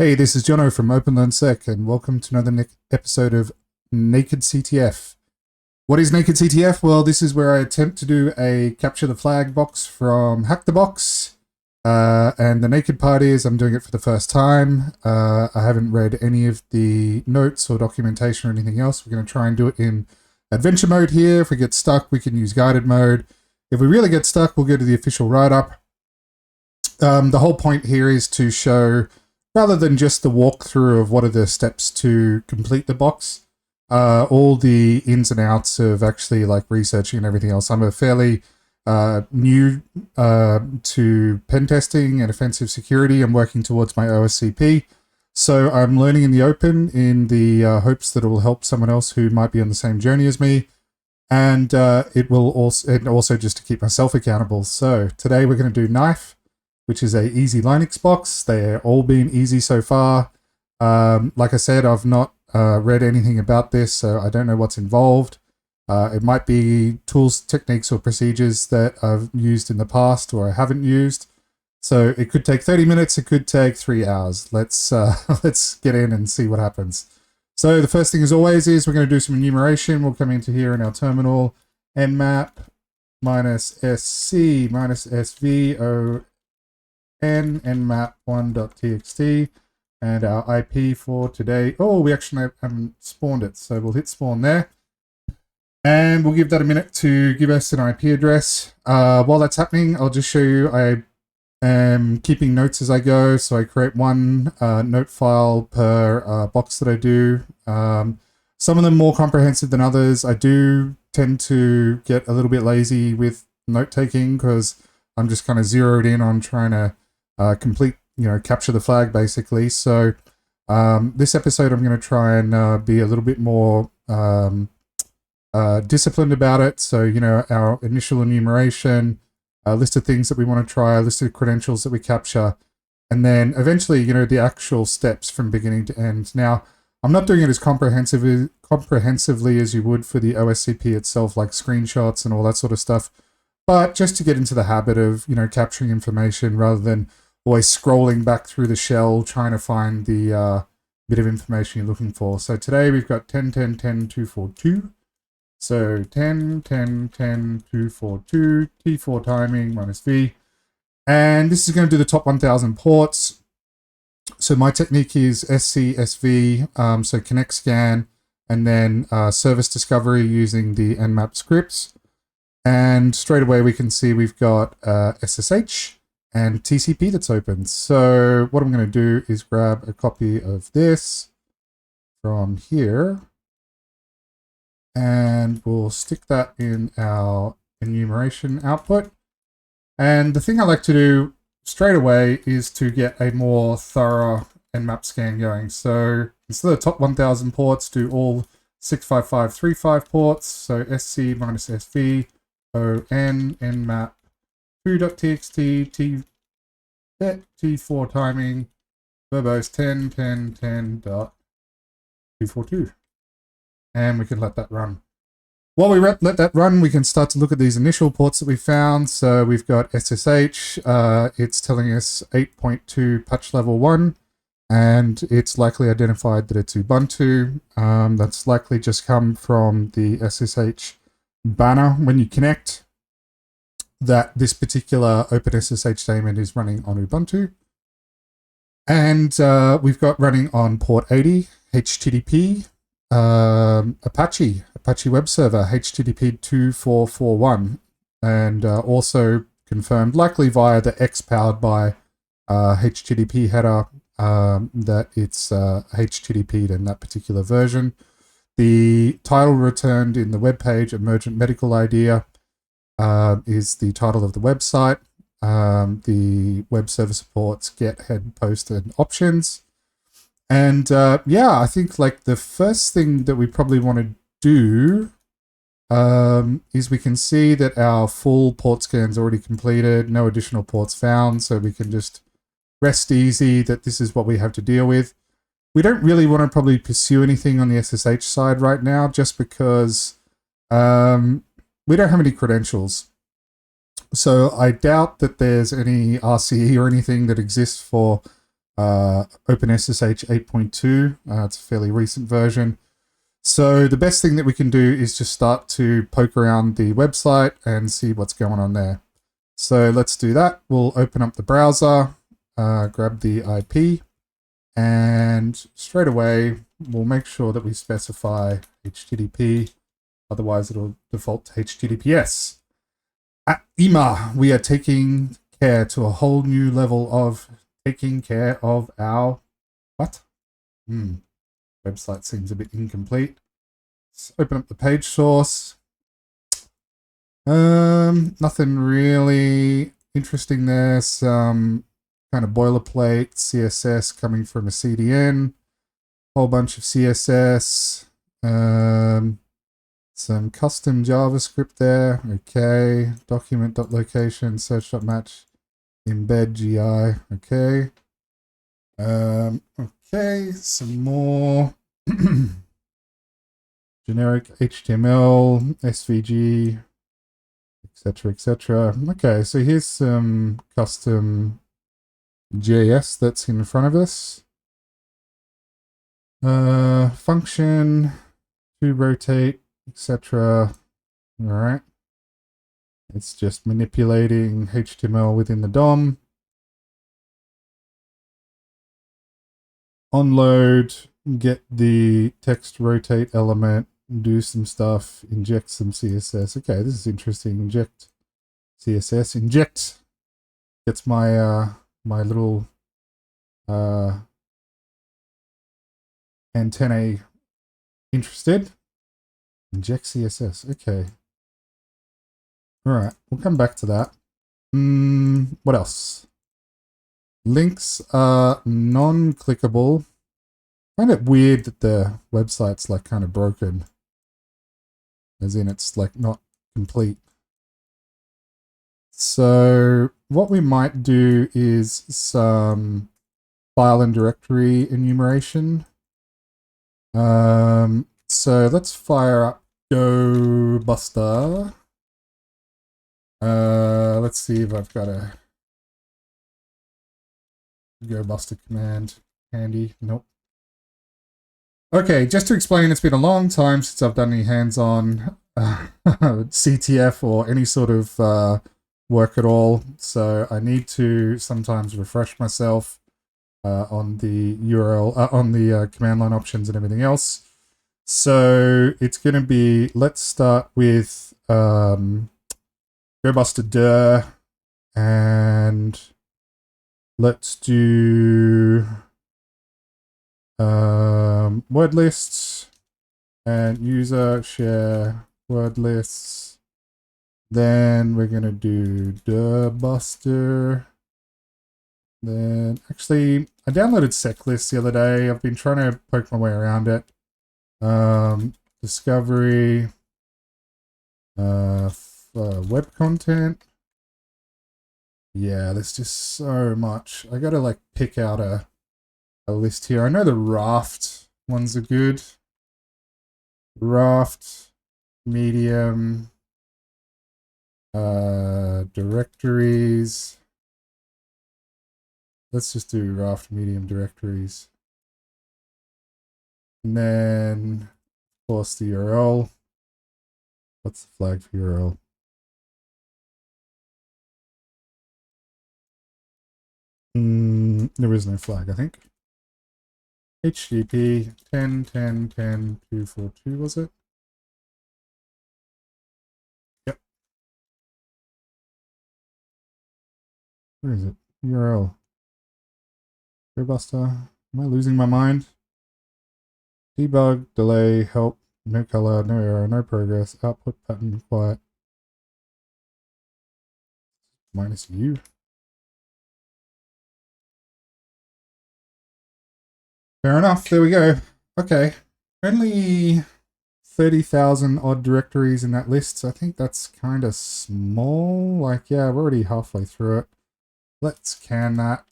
Hey, this is Jono from OpenLearnSec, and welcome to another episode of Naked CTF. What is Naked CTF? Well, this is where I attempt to do a capture the flag box from HackTheBox, and the naked part is I'm doing it for the first time. I haven't read any of the notes or documentation or anything else. We're going to try and do it in adventure mode here. If we get stuck, we can use guided mode. If we really get stuck, we'll go to the official write-up. The whole point here is to show, rather than just the walkthrough of what are the steps to complete the box, all the ins and outs of actually like researching and everything else. I'm a fairly new to pen testing and offensive security. I'm working towards my OSCP. So I'm learning in the open in the hopes that it will help someone else who might be on the same journey as me. And it will also just to keep myself accountable. So today we're going to do Knife, which is a easy Linux box. They're all been easy so far. Like I said, I've not read anything about this, so I don't know what's involved. It might be tools, techniques, or procedures that I've used in the past or I haven't used. So it could take 30 minutes, it could take 3 hours. Let's get in and see what happens. So the first thing as always is we're going to do some enumeration. We'll come into here in our terminal, nmap -sc -svon nmap1.txt, and our IP for today. Oh, we actually haven't spawned it, so we'll hit spawn there. And we'll give that a minute to give us an IP address. While that's happening, I'll just show you I am keeping notes as I go. So I create one note file per box that I do. Some of them more comprehensive than others. I do tend to get a little bit lazy with note taking because I'm just kind of zeroed in on trying to complete, capture the flag basically. So this episode I'm going to try and be a little bit more disciplined about it. So, our initial enumeration, a list of things that we want to try, a list of credentials that we capture, and then eventually, the actual steps from beginning to end. Now, I'm not doing it as comprehensively as you would for the OSCP itself, like screenshots and all that sort of stuff. But just to get into the habit of, capturing information rather than always scrolling back through the shell trying to find the bit of information you're looking for. So today we've got 10, 10, 10, 242. So 10, 10, 10, 242, T4 timing -V. And this is going to do the top 1000 ports. So my technique is SC-SV, so connect scan, and then service discovery using the nmap scripts. And straight away we can see we've got SSH and TCP that's open. So what I'm going to do is grab a copy of this from here, and we'll stick that in our enumeration output. And the thing I like to do straight away is to get a more thorough nmap scan going. So instead of the top 1000 ports, do all 65535 ports. So SC -SV, ON, nmap, 2.txt, T4 timing, verbose 10, 10, 10.242. And we can let that run. While we let that run, we can start to look at these initial ports that we found. So we've got SSH. It's telling us 8.2 patch level 1, and it's likely identified that it's Ubuntu. That's likely just come from the SSH banner when you connect, that this particular OpenSSH daemon is running on Ubuntu. And we've got running on port 80, HTTP, Apache web server, HTTP 2441, and also confirmed, likely via the X powered by HTTP header, that it's HTTP'd in that particular version. The title returned in the web page, Emergent Medical Idea, is the title of the website. The web server supports get, head, post, and options. And yeah, I think like the first thing that we probably want to do is we can see that our full port scan is already completed, no additional ports found, so we can just rest easy that this is what we have to deal with. We don't really want to probably pursue anything on the SSH side right now, just because we don't have any credentials. So I doubt that there's any RCE or anything that exists for OpenSSH 8.2. It's a fairly recent version. So the best thing that we can do is just start to poke around the website and see what's going on there. So let's do that. We'll open up the browser, grab the IP, and straight away we'll make sure that we specify HTTP. Otherwise it'll default to HTTPS. At IMA, we are taking care to a whole new level of taking care of our... What? Website seems a bit incomplete. Let's open up the page source. Nothing really interesting there. Some kind of boilerplate CSS coming from a CDN. Whole bunch of CSS. Some custom JavaScript there. Okay. Document.location, search.match, embed GI. Okay. Okay, some more generic HTML, SVG, etc., etc. Okay, so here's some custom JS that's in front of us. Function to rotate, etc. All right. It's just manipulating HTML within the DOM. Onload, get the text rotate element, do some stuff, inject some CSS. Okay, this is interesting. Inject CSS, inject gets my my little antennae interested. Inject CSS. Okay. All right, we'll come back to that. What else? Links are non-clickable. I find it weird that the website's like kind of broken. As in it's like not complete. So what we might do is some file and directory enumeration. So let's fire up GoBuster. Let's see if I've got a GoBuster command handy. Nope. Okay, just to explain, it's been a long time since I've done any hands-on CTF or any sort of work at all, so I need to sometimes refresh myself on the URL, on the command line options and everything else. So it's going to be, let's start with GoBuster dir, and let's do word lists and user share word lists. Then we're going to do dirbuster. Then actually I downloaded seclists the other day. I've been trying to poke my way around it. Discovery, web content. Yeah, there's just so much. I gotta like pick out a list here. I know the raft ones are good. Raft, medium, directories. Let's just do raft medium directories. And then, of course, the URL. What's the flag for URL? There is no flag, I think. HTTP 10.10.10.242, was it? Yep. Where is it? URL. GoBuster. Am I losing my mind? Debug, delay, help, no color, no error, no progress, output pattern, quiet. Minus U. Fair enough, there we go. Okay. Only 30,000 odd directories in that list, so I think that's kind of small. Like, yeah, we're already halfway through it. Let's can that.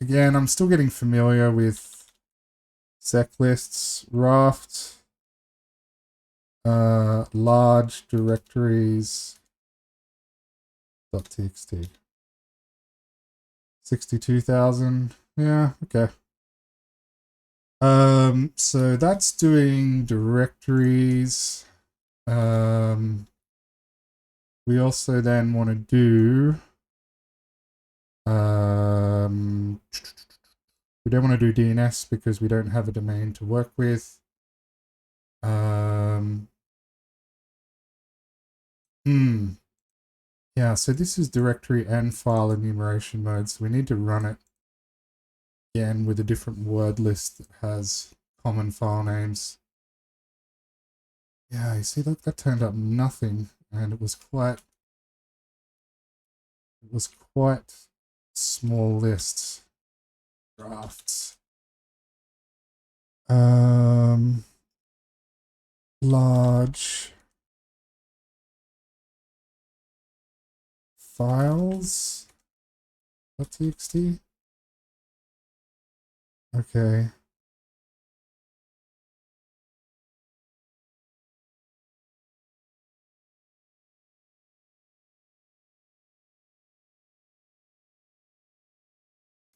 Again, I'm still getting familiar with sec lists, raft, large directories, .txt. 62,000. Yeah, okay. So that's doing directories. We also then want to do we don't want to do DNS because we don't have a domain to work with. Yeah, so this is directory and file enumeration mode, so we need to run it again with a different word list that has common file names. Yeah, you see that turned up nothing, and it was quite small lists. Drafts. Large files. .txt. Okay.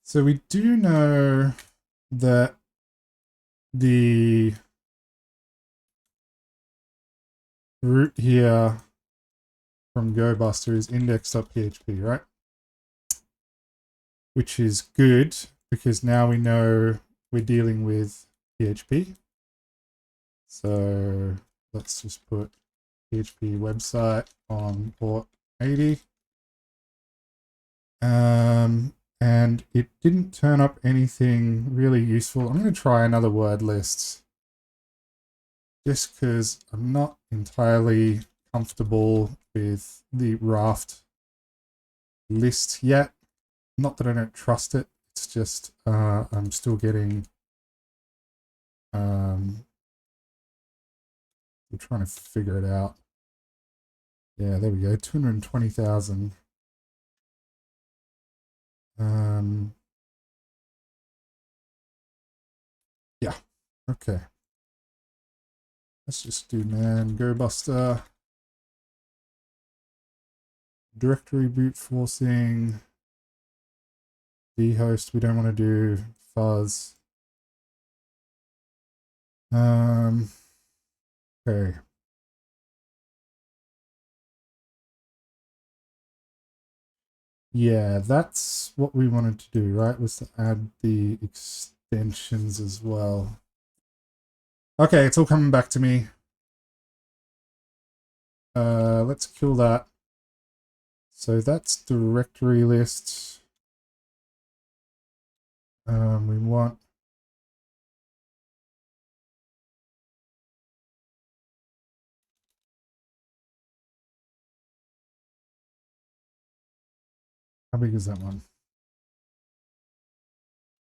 So we do know that the root here from GoBuster is index.php, right? Which is good because now we know we're dealing with PHP. So let's just put PHP website on port 80. And it didn't turn up anything really useful. I'm going to try another word list just because I'm not entirely comfortable with the Raft list yet. Not that I don't trust it, it's just I'm still getting we're trying to figure it out. Yeah, there we go, 220,000. Yeah, okay. Let's just do man GoBuster. Directory brute forcing. Dhost, we don't want to do fuzz. Okay. Yeah, that's what we wanted to do, right? Was to add the extensions as well. Okay, it's all coming back to me. Let's kill that. So that's directory list. We want how big is that one?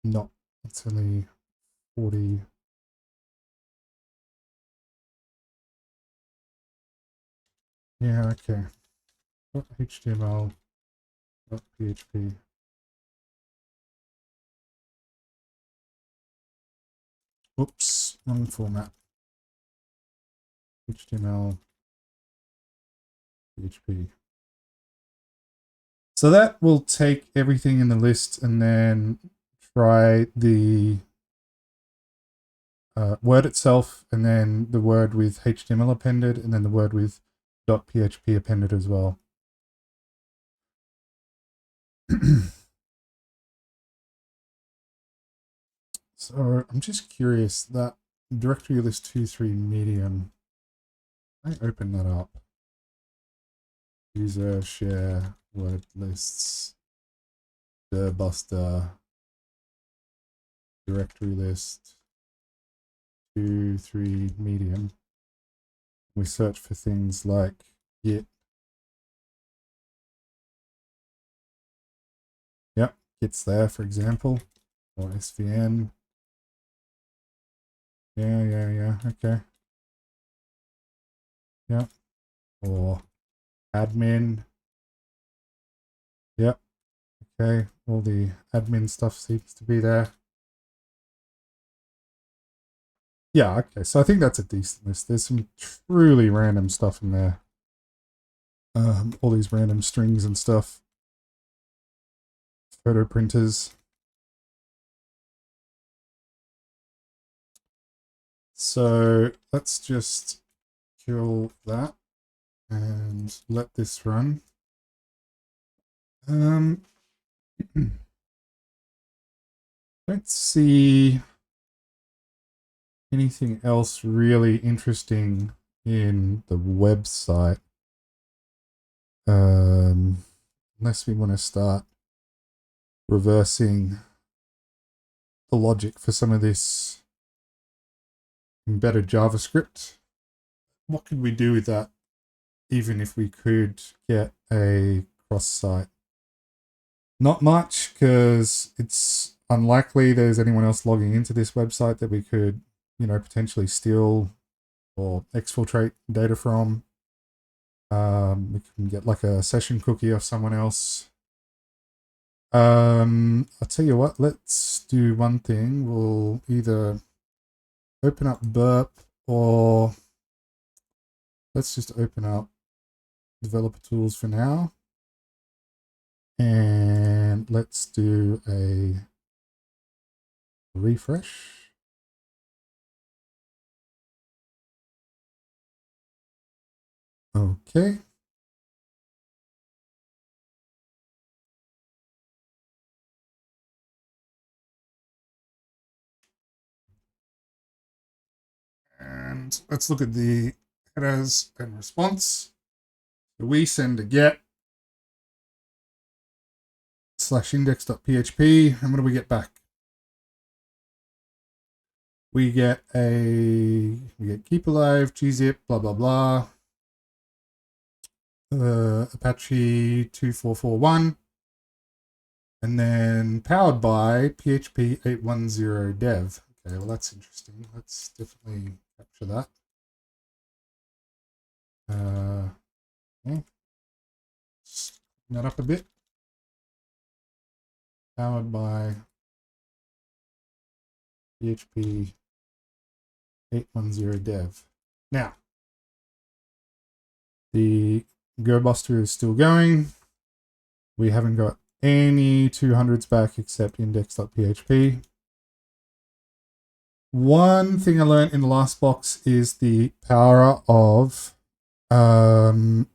No, it's only 40. Yeah, okay. .html, .php. Oops, wrong format. HTML, PHP. So that will take everything in the list and then try the word itself, and then the word with HTML appended, and then the word with .php appended as well. So I'm just curious, that directory list 2.3 medium, I open that up. User share word lists, GoBuster, directory list 2.3 medium. We search for things like Git. Yep, Git's there, for example, or SVN. Yeah, okay. Yep, or admin. Yep, okay, all the admin stuff seems to be there. Yeah, okay, so I think that's a decent list. There's some truly random stuff in there. All these random strings and stuff. photo printers. So let's just kill that and let this run. Don't see anything else really interesting in the website. Unless we want to start reversing the logic for some of this embedded JavaScript. What could we do with that, even if we could get a cross-site? Not much, because it's unlikely there's anyone else logging into this website that we could, potentially steal or exfiltrate data from. We can get like a session cookie off someone else. I'll tell you what, let's do one thing. We'll either open up Burp, or let's just open up developer tools for now. And let's do a refresh. Okay. And let's look at the headers and response. So we send a get /index.php, and what do we get back? We get keep alive, gzip, blah blah blah, Apache 2441, and then powered by PHP 810 dev. Okay, well that's interesting. Let's definitely capture that. Okay. Just clean that up a bit. Powered by PHP 810 dev. Now, the GoBuster is still going. We haven't got any 200s back except index.php. One thing I learned in the last box is the power of Nmap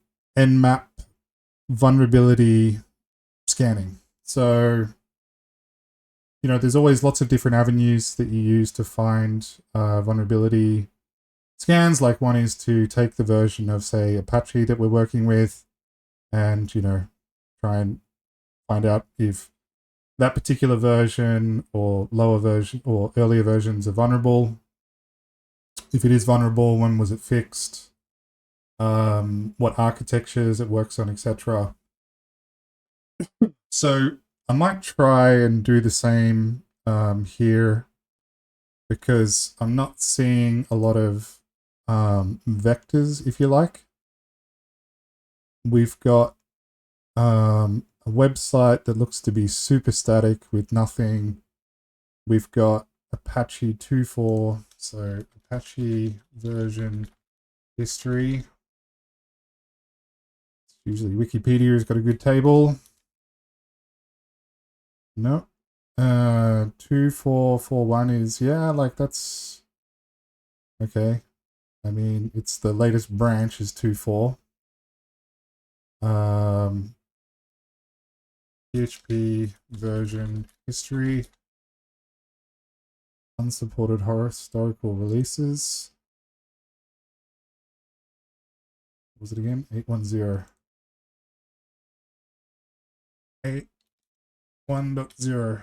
vulnerability scanning. So, there's always lots of different avenues that you use to find vulnerability scans. Like one is to take the version of, say, Apache that we're working with and, try and find out if that particular version or lower version or earlier versions are vulnerable. If it is vulnerable, when was it fixed? What architectures it works on, etc. So I might try and do the same here, because I'm not seeing a lot of vectors, if you like. We've got a website that looks to be super static with nothing. We've got Apache 2.4, so Apache version history. Usually Wikipedia's got a good table. No. 2441 is, yeah, like that's okay. I mean, it's the latest branch is 2.4. PHP version history. Unsupported historical releases. What was it again? 810. 8.1.0.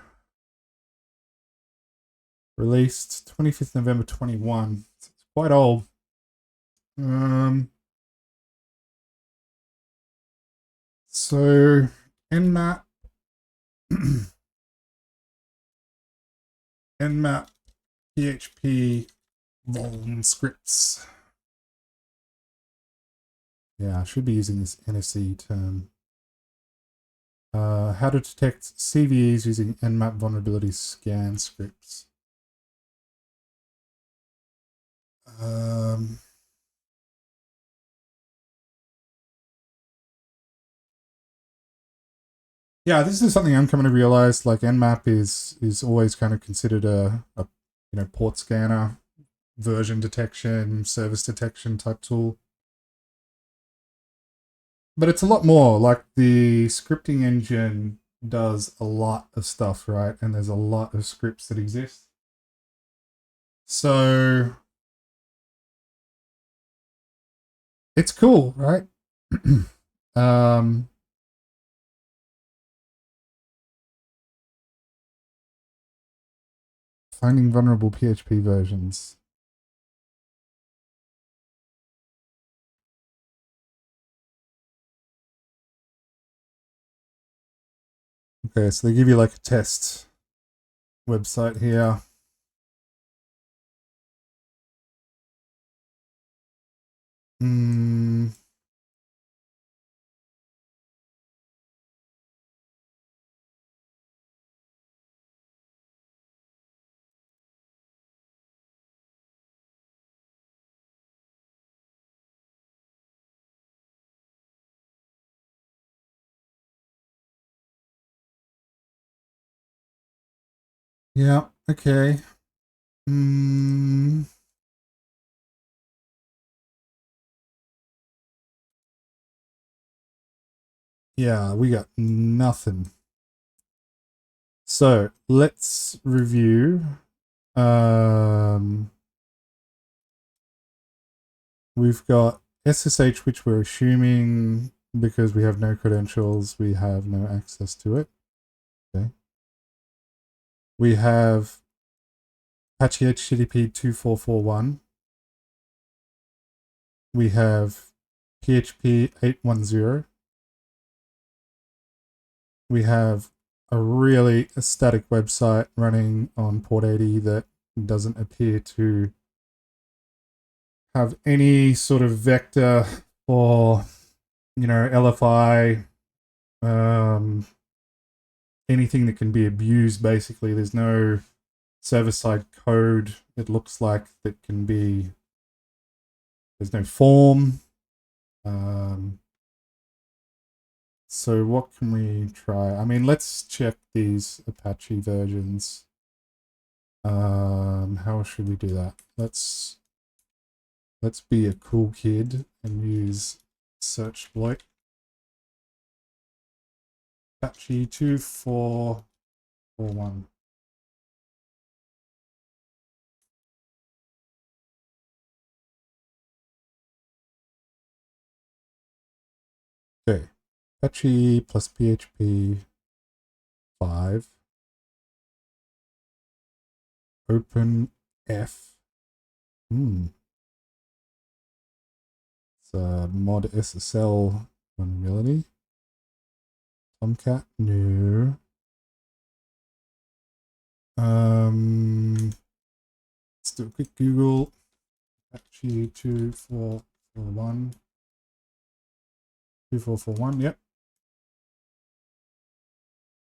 Released 25th November 21. It's quite old. So Nmap Nmap PHP vuln scripts. Yeah, I should be using this NSE term. How to detect CVEs using Nmap vulnerability scan scripts. Yeah, this is something I'm coming to realize. Like Nmap is always kind of considered a port scanner, version detection, service detection type tool. But it's a lot more. Like the scripting engine does a lot of stuff, right? And there's a lot of scripts that exist. So it's cool, right? um, Finding vulnerable PHP versions. Okay, so they give you like a test website here. Hmm. Yeah, okay. Hmm. Yeah, we got nothing. So let's review. We've got SSH, which we're assuming because we have no credentials, we have no access to it. Okay. We have Apache HTTP 2441. We have PHP 810. We have a really static website running on port 80 that doesn't appear to have any sort of vector or, LFI, anything that can be abused. Basically, there's no server-side code, it looks like, that can be, there's no form. So what can we try? I mean, let's check these Apache versions. How should we do that? Let's be a cool kid and use search exploit. Apache 2441. Okay. Apache plus PHP 5. Open F. It's a mod SSL vulnerability. Tomcat, no. Let's do a quick Google. Apache 2441. 2441, yep.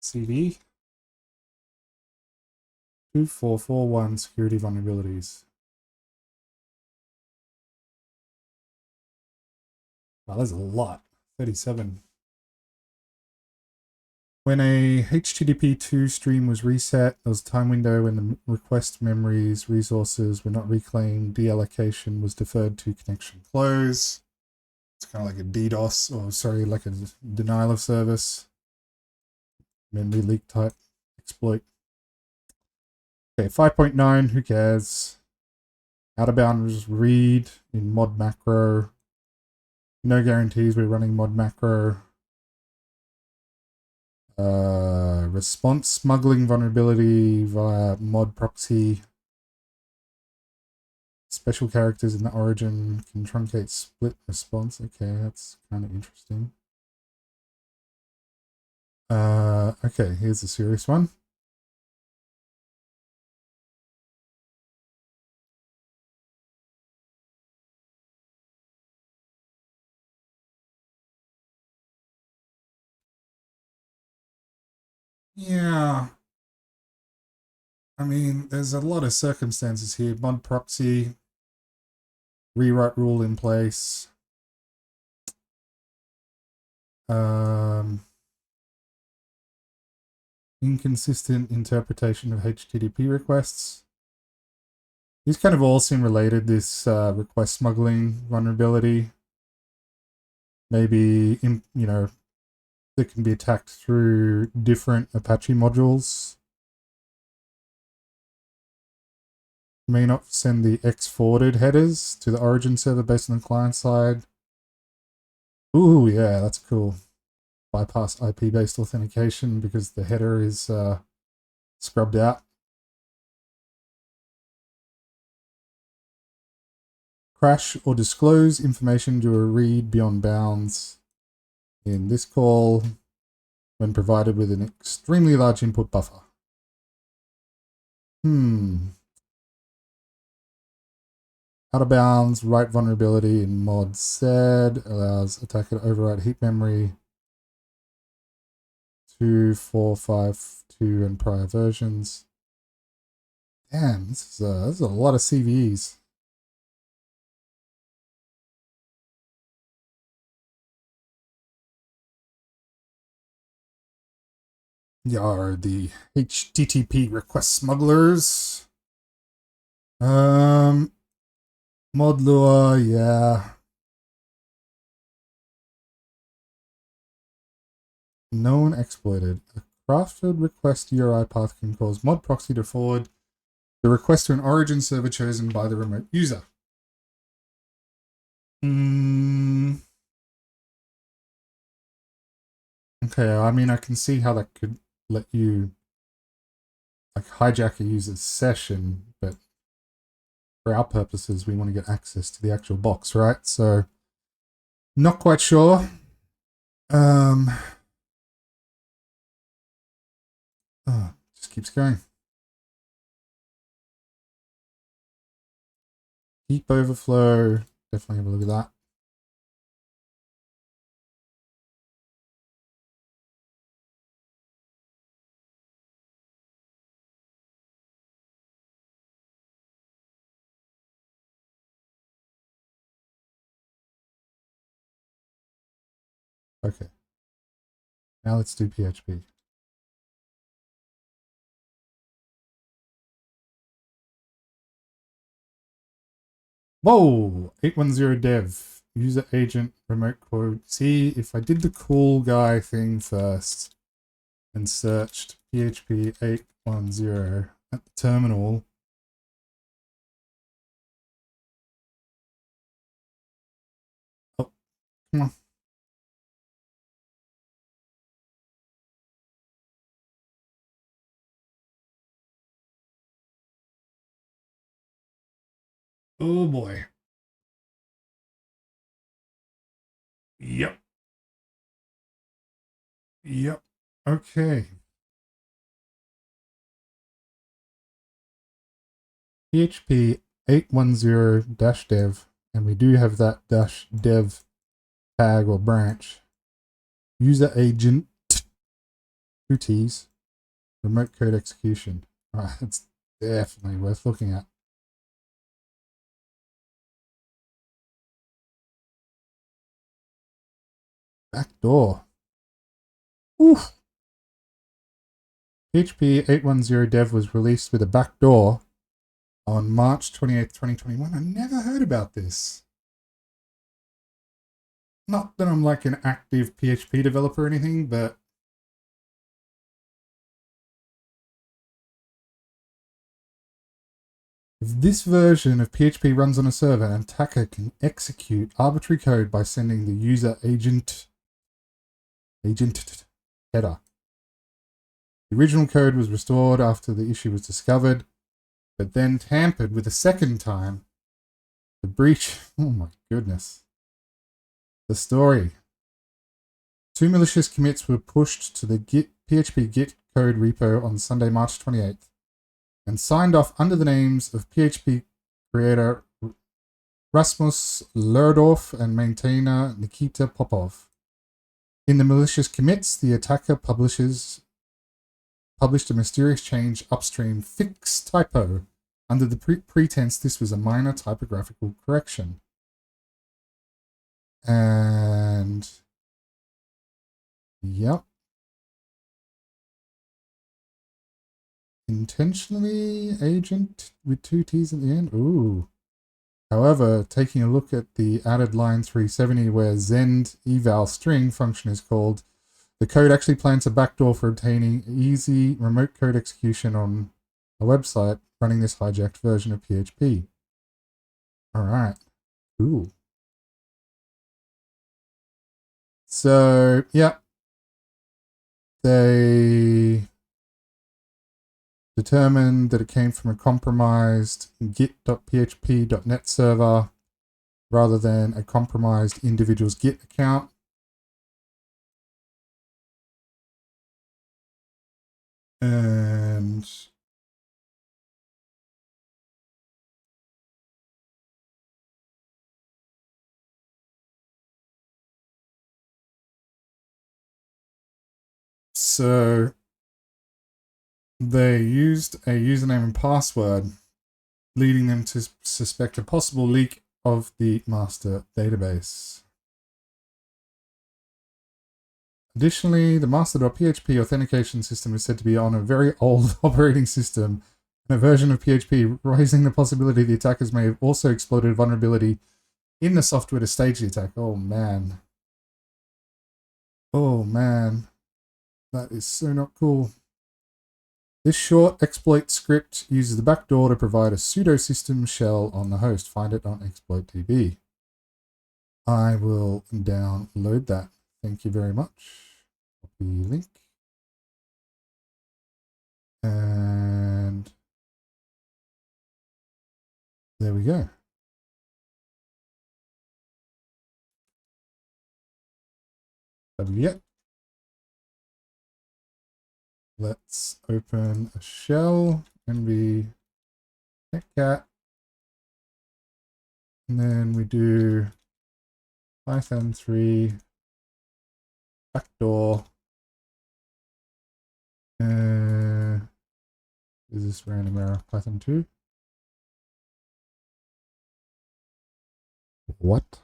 CD. 2441 security vulnerabilities. Wow, that's a lot. 37. When a HTTP2 stream was reset, there was a time window when the request memories resources were not reclaimed. Deallocation was deferred to connection close. It's kind of like a DDoS, or sorry, like a denial of service. Memory leak type exploit. Okay, 5.9, who cares? Out of bounds read in mod macro. No guarantees we're running mod macro. Response smuggling vulnerability via mod proxy. Special characters in the origin can truncate split response. Okay, that's kind of interesting. Okay, here's a serious one. Yeah. I mean, there's a lot of circumstances here. Mod proxy, rewrite rule in place. Um, Inconsistent interpretation of HTTP requests. These kind of all seem related, this request smuggling vulnerability. Maybe, that can be attacked through different Apache modules. May not send the X-forwarded headers to the origin server based on the client side. Ooh, yeah, that's cool. Bypass IP-based authentication because the header is scrubbed out. Crash or disclose information to a read beyond bounds in this call when provided with an extremely large input buffer. Out of bounds, write vulnerability in mod Z allows attacker to overwrite heap memory 2, 4, 5, 2 and prior versions. Damn, this is a lot of CVEs. Yar, the HTTP request smugglers. Mod Lua, yeah. Known exploited. A crafted request URI path can cause mod proxy to forward the request to an origin server chosen by the remote user. Okay, I mean, I can see how that could let you hijack a user's session, but for our purposes, we want to get access to the actual box, right? So, not quite sure. Just keeps going. Heap overflow. Definitely have a look at that. Okay. Now let's do PHP. Whoa! 810 dev. User agent remote code. See, if I did the cool guy thing first and searched PHP 810 at the terminal. Oh, come on. Oh boy. Yep. Yep. Okay. PHP 810-dev, and we do have that -dev tag or branch. User agent, 2 T's, remote code execution. Right, it's definitely worth looking at. Backdoor. Oof. PHP 810 dev was released with a backdoor on March 28th, 2021. I never heard about this. Not that I'm like an active PHP developer or anything, but if this version of PHP runs on a server, an attacker can execute arbitrary code by sending the user agent header. The original code was restored after the issue was discovered, but then tampered with a second time. The breach, oh my goodness. The story. 2 malicious commits were pushed to the PHP Git code repo on Sunday, March 28th, and signed off under the names of PHP creator Rasmus Lerdorf and maintainer Nikita Popov. In the malicious commits, the attacker published a mysterious change upstream fix typo under the pretense this was a minor typographical correction. And yep. intentionally agent with 2 T's at the end. Ooh. However, taking a look at the added line 370 where Zend eval string function is called, the code actually plants a backdoor for obtaining easy remote code execution on a website running this hijacked version of PHP. All right. Cool. So, yeah. They determined that it came from a compromised git.php.net server rather than a compromised individual's Git account. And so they used a username and password, leading them to suspect a possible leak of the master database. Additionally, the master.php authentication system is said to be on a very old operating system and a version of PHP, raising the possibility the attackers may have also exploited a vulnerability in the software to stage the attack. Oh man. Oh man. That is so not cool. This short exploit script uses the backdoor to provide a pseudo system shell on the host. Find it on exploitdb. I will download that. Thank you very much. Copy link. And there we go. Yep. Let's open a shell and we cat. And then we do Python 3 backdoor. Is this random error? Python 2? What?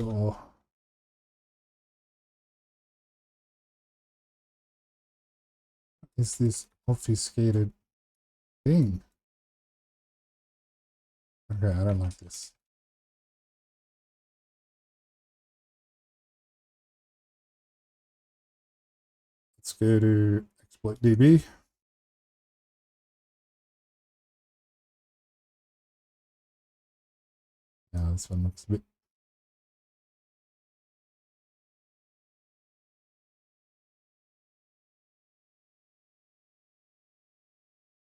Oh. Is this obfuscated thing? Okay, I don't like this. Let's go to exploitdb. Now this one looks a bit.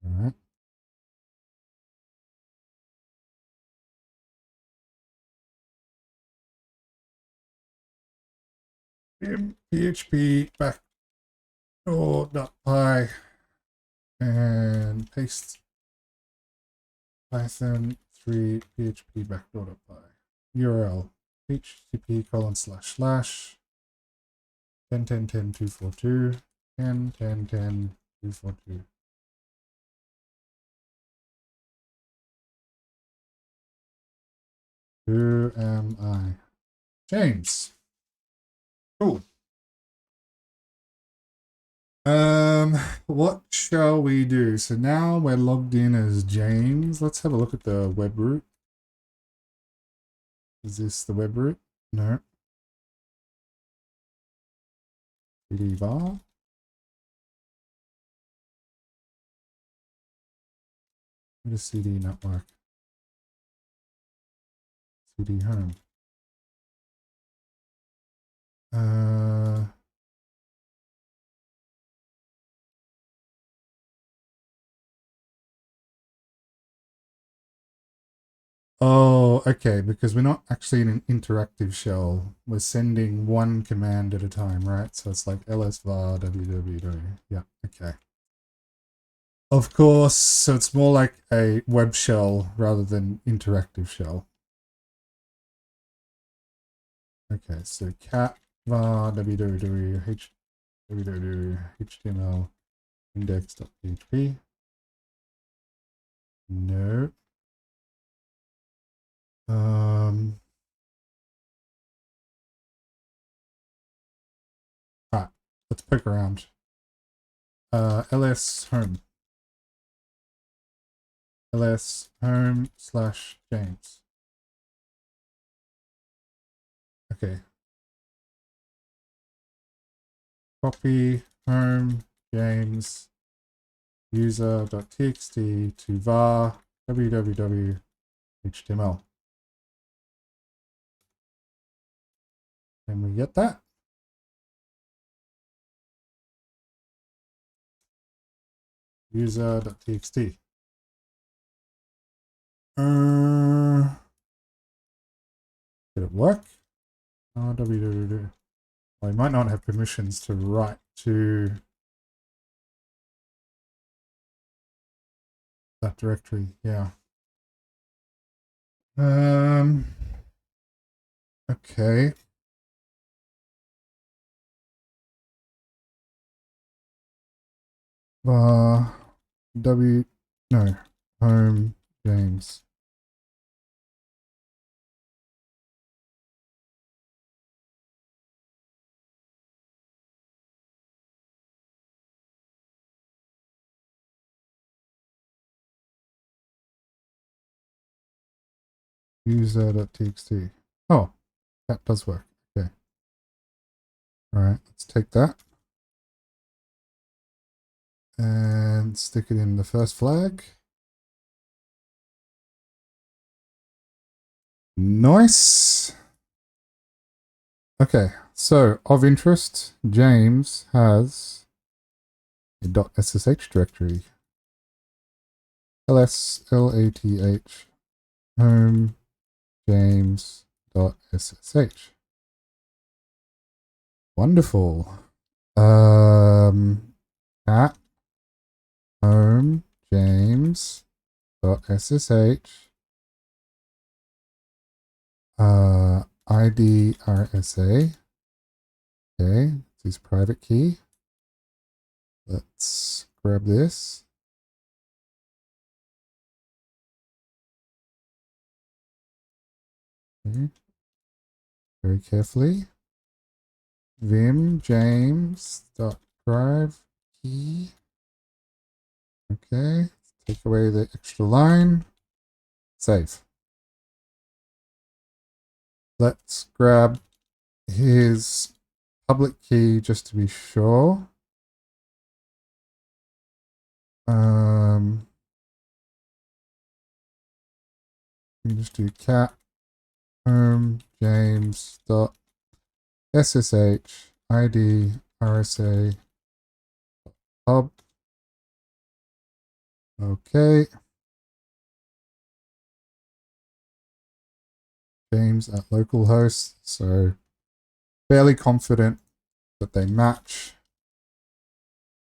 All right. PHP backdoor.py and paste Python 3 PHP backdoor.py URL http:// 10.10.10.242 10.10.10.242. Who am I? James. Cool. What shall we do? So now we're logged in as James. Let's have a look at the web root. Is this the web root? No. CD var. What is CD network? CD home. Oh, okay, because we're not actually in an interactive shell. We're sending one command at a time, right? So it's like lsvar www. Yeah, okay. Of course, so it's more like a web shell rather than interactive shell. Okay, so cat var www html index.php. No. poke around. ls home. ls home / James. Okay. Copy home James user.txt to var www HTML. Can we get that? User.txt. Did it work? www. Well, we might not have permissions to write to that directory. Yeah. Okay. Home James. User.txt. Oh, that does work. Okay. All right, let's take that and stick it in the first flag. Nice. Okay, so of interest, James has a .ssh directory. ls/lath home james.ssh. Wonderful. At home james.ssh ID RSA. Okay, it's his private key. Let's grab this. Okay. Very carefully. Vim james.priv key. Okay, take away the extra line. Save. Let's grab his public key just to be sure. We can just do cat home james dot ssh id rsa hub. Okay. James at localhost. So fairly confident that they match,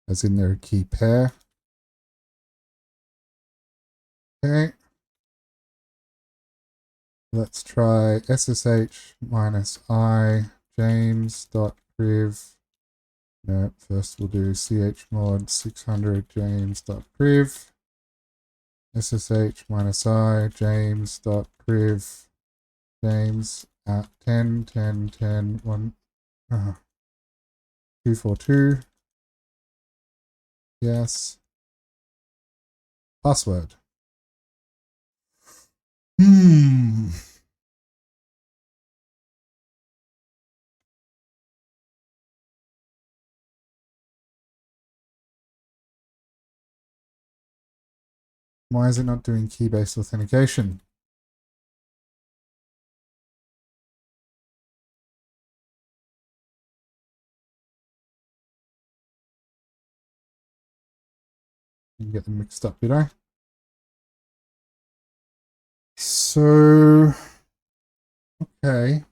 as in their key pair. Okay. Let's try ssh -i james.priv. No, first we'll do chmod 600 james.priv. ssh -i james.priv james at 10 10 10 1 242. Yes. Password. Why is it not doing key-based authentication? You get them mixed up, did I? So, okay.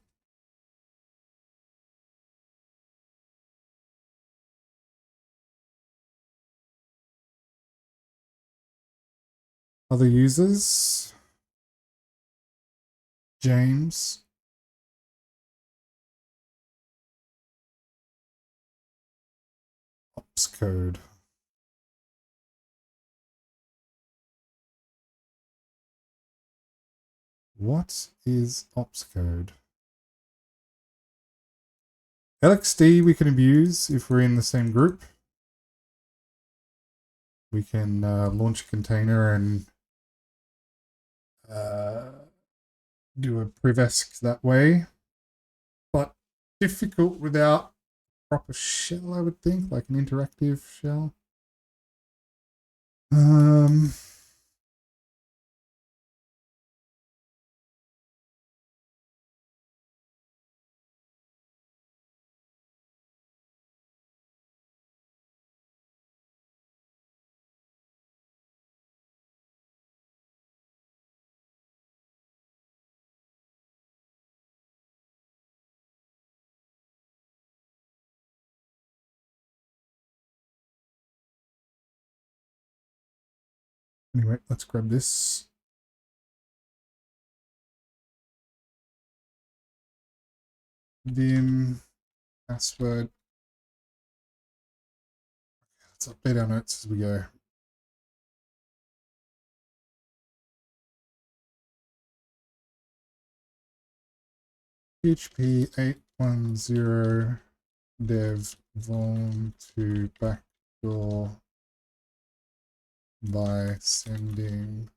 Other users. James. Ops code. What is ops code? LXD we can abuse if we're in the same group. We can launch a container and do a privesc that way. But difficult without proper shell, I would think, like an interactive shell. Anyway, let's grab this. Vim password. Let's update our notes as we go. PHP 810 dev vuln to backdoor by sending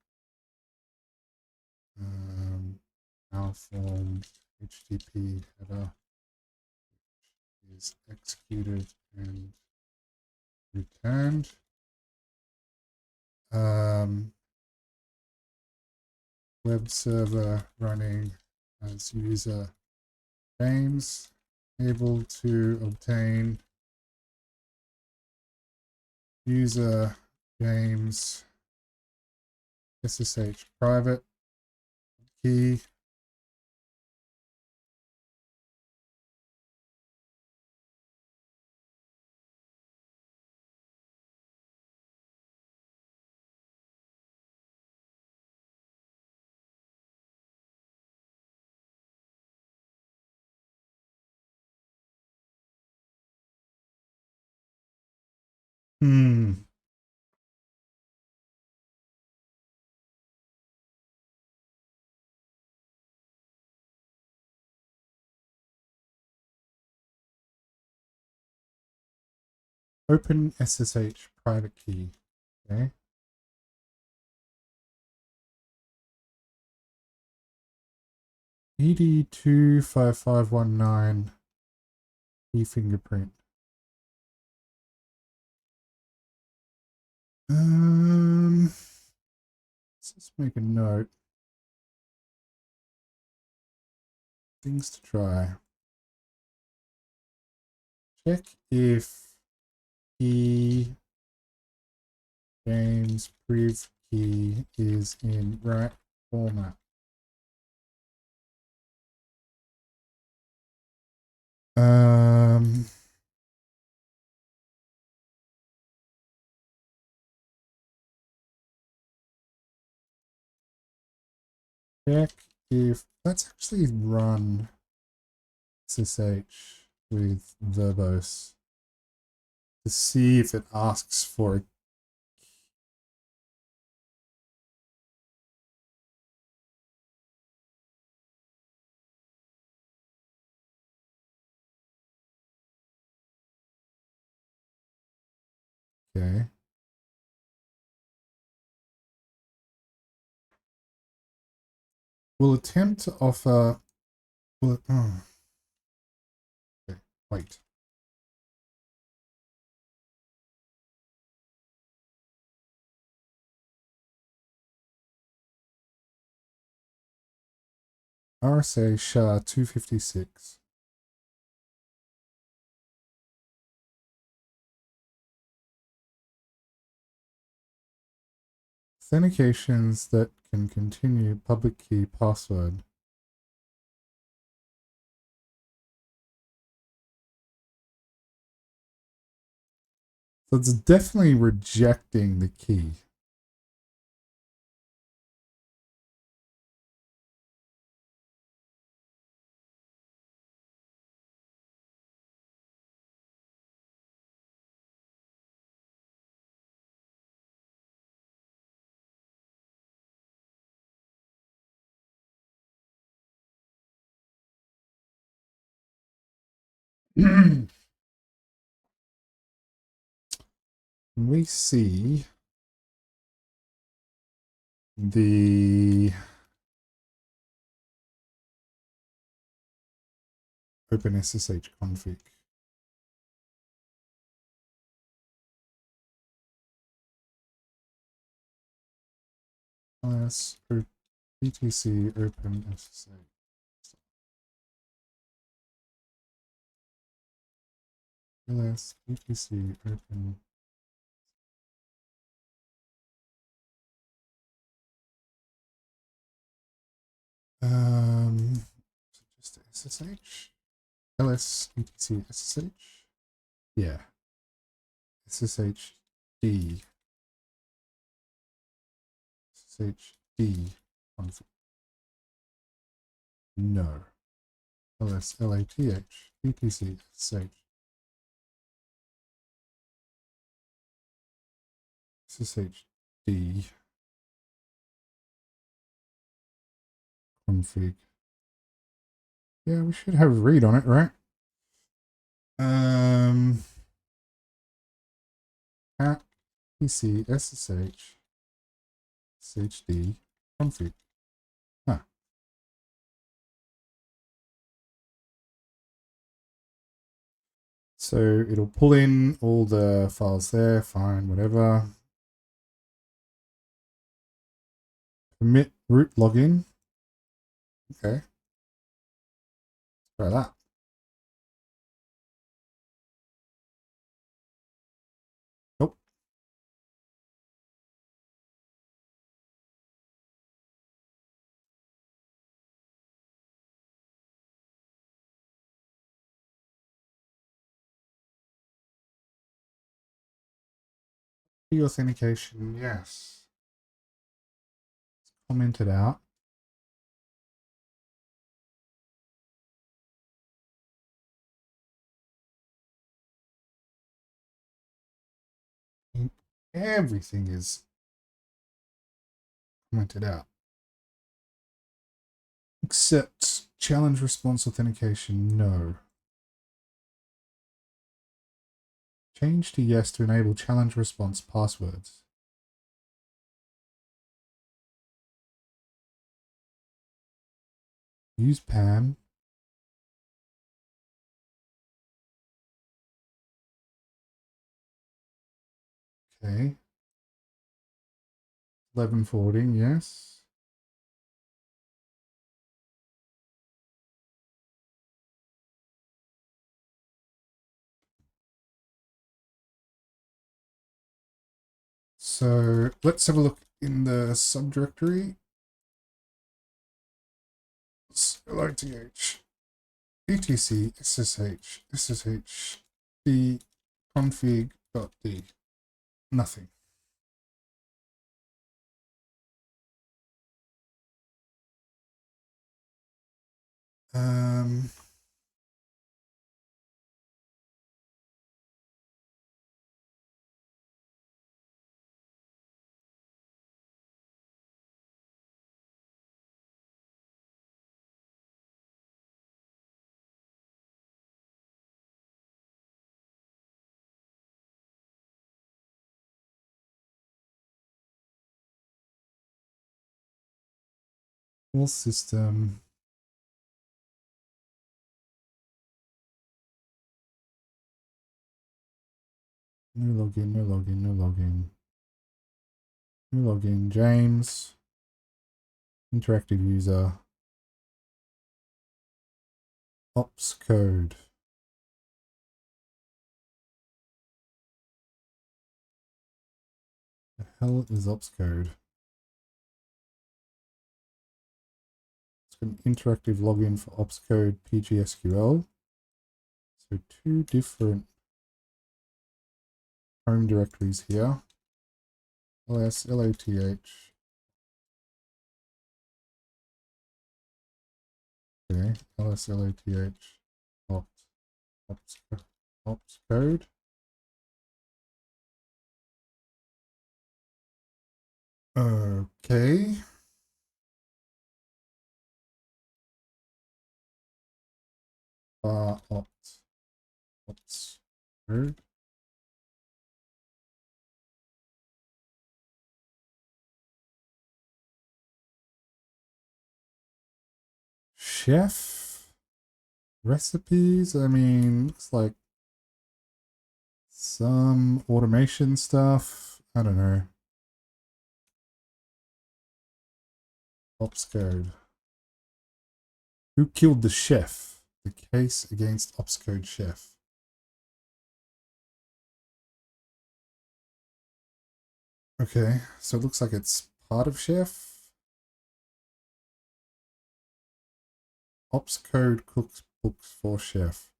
malformed HTTP header is executed and returned. Web server running as user James, able to obtain user James SSH private key. Open SSH private key. Okay. ED25519 key fingerprint. Let's just make a note. Things to try. Check if key James priv key is in right format. Check if that's actually run SSH with verbose to see if it asks for it. Okay. We'll attempt to offer. Okay, wait. RSA SHA 256. Authentications that can continue public key password. So it's definitely rejecting the key. We see the OpenSSH config. Let's etc OpenSSH. Let's etc open. Just SSH. ls etc SSH. Yeah. SSH D. SSH D config. No. ls lath etc SSH. SSH D config. Yeah, we should have a read on it, right? At PC SSH SHD config. Huh. So it'll pull in all the files there, fine, whatever. Permit root login. Okay. Try that. Nope. The authentication, yes. It's commented out. Everything is commented out. Except challenge response authentication, no. Change to yes to enable challenge response passwords. Use PAM. Okay. 11 forwarding, yes. So let's have a look in the subdirectory. LITH etc ssh d config.d. Nothing. Full system. No login, no login, no login. No login, James. Interactive user. Ops code. The hell is ops code? It's got an interactive login for ops code PGSQL. So two different home directories here. ls lath. Okay, ls lath ops code. Okay. Opt. Oops. Code. Chef recipes. I mean, looks like some automation stuff. I don't know. Ops code. Who killed the chef? The case against ops code chef. Okay, so it looks like it's part of chef. Ops code cooks books for chef.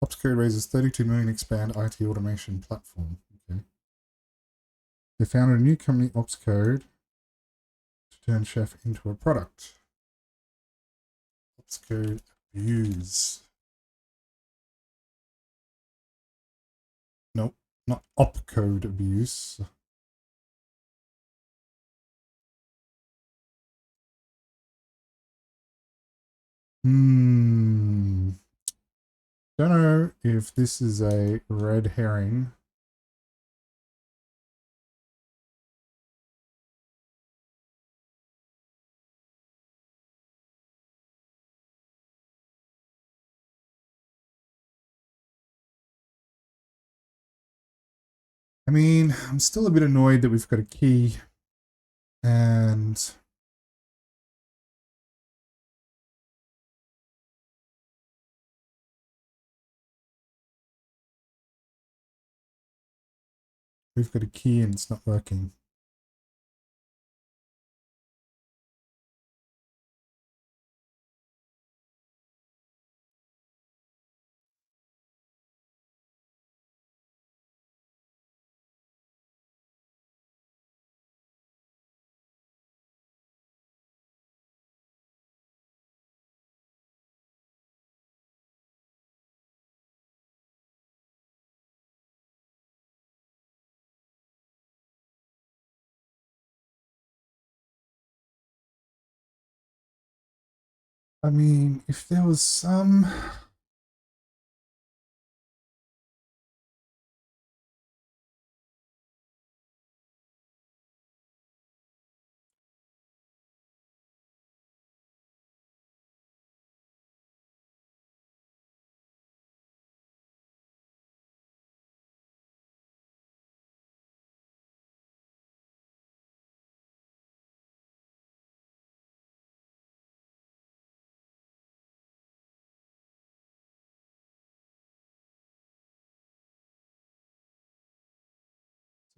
Ops code raises 32 million expand IT automation platform. Okay. They founded a new company, Ops Code, to turn chef into a product. Ops Code abuse. Nope, not op code abuse. Don't know if this is a red herring. I mean, I'm still a bit annoyed that we've got a key and we've got a key and it's not working. I mean, if there was some...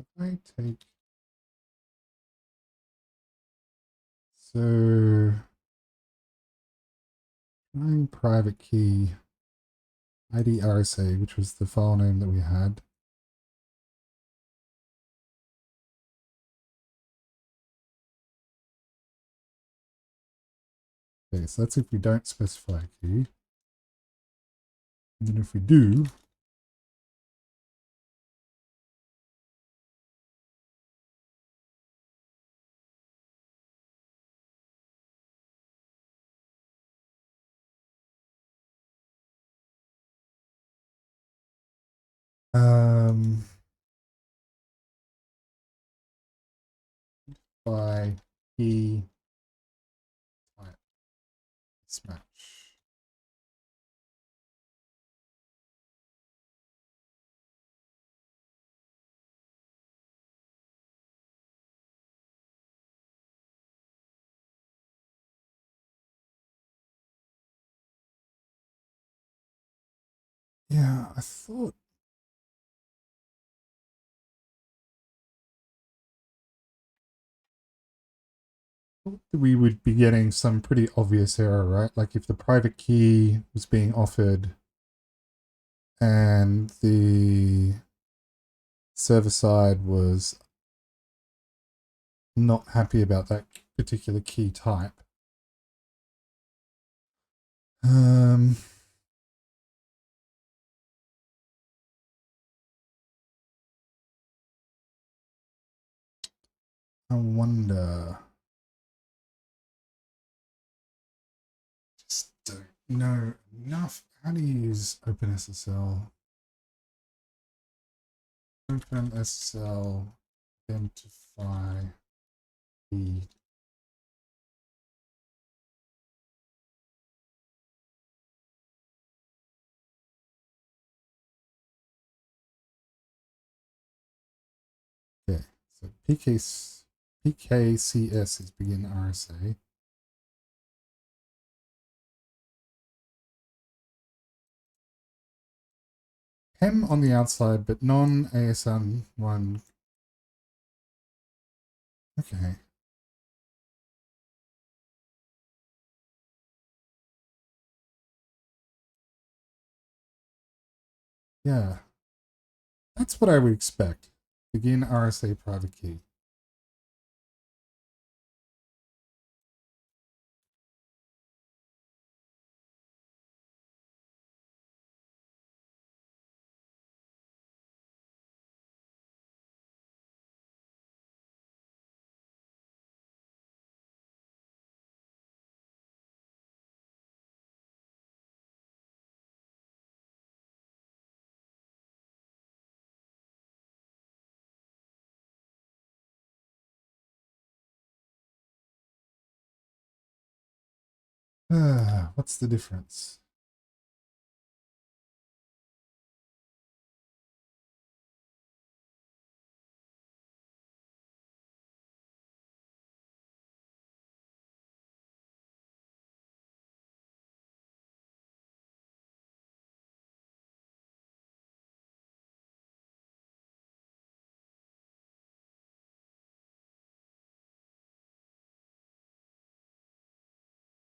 If I take... So... private key... ID RSA, which was the file name that we had. Okay, so that's if we don't specify a key. And then if we do, by key type mismatch. Yeah, I thought that we would be getting some pretty obvious error, right? Like if the private key was being offered and the server side was not happy about that particular key type. I wonder. know enough how to use OpenSSL. OpenSSL identify the okay. So PKCS is begin RSA. PEM on the outside, but non-ASN1. Okay. Yeah. That's what I would expect. Begin RSA private key. What's the difference?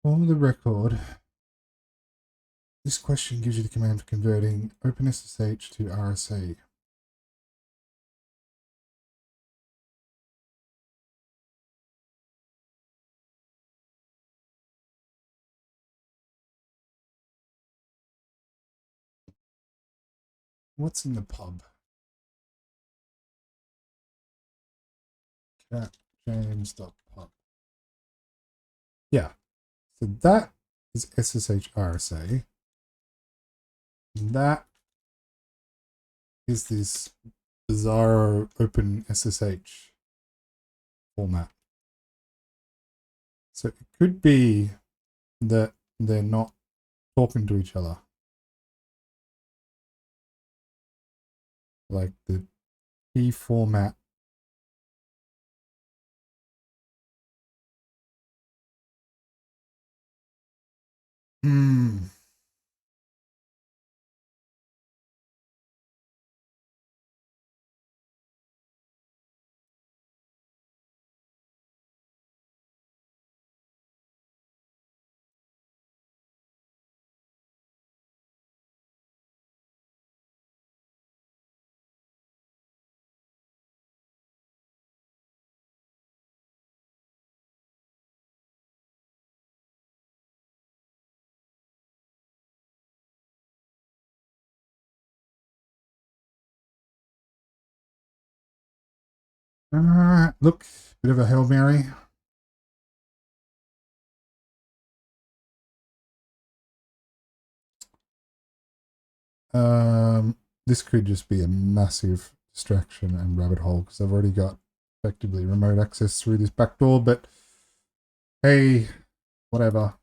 For the record, this question gives you the command for converting OpenSSH to RSA. What's in the pub? James.pub. Yeah. So that is SSH RSA. And that is this bizarro open SSH format. So it could be that they're not talking to each other. Like the key format. Hmm. Look, bit of a Hail Mary. This could just be a massive distraction and rabbit hole because I've already got effectively remote access through this back door, but hey, whatever.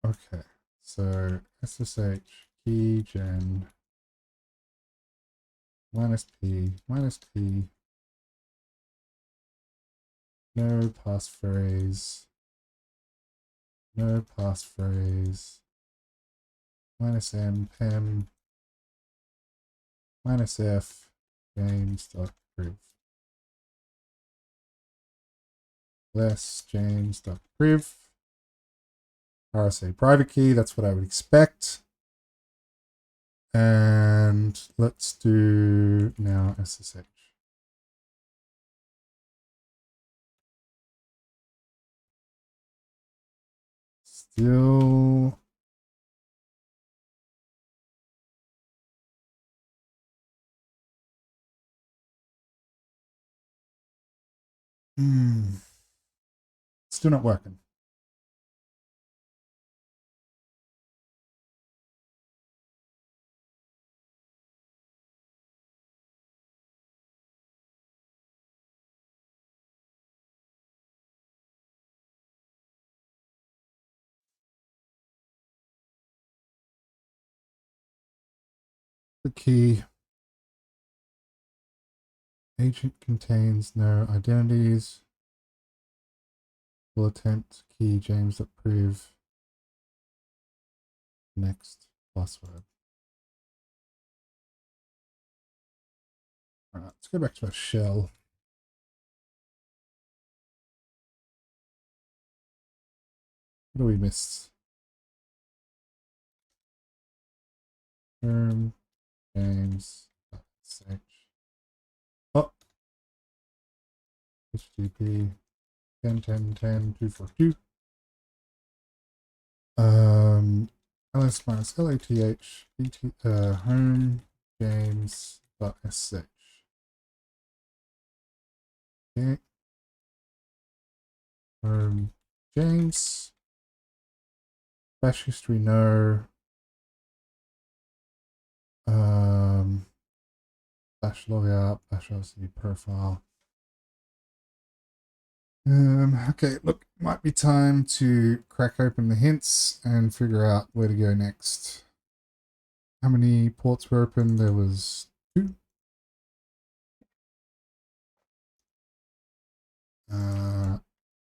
Okay, so SSH keygen -p, no passphrase, -m pem -f james.priv less james.priv RSA private key. That's what I would expect. And let's do now SSH. Still Still not working. The key. Agent contains no identities. Will attempt key James approve. Next password. All right, let's go back to our shell. What do we miss? James oh, HTTP 10.10.10.242 ls minus lath bt home games.sh. Okay. James bash history no bash logout bash OSCP profile. Okay, look, might be time to crack open the hints and figure out where to go next. How many ports were open? There was 2.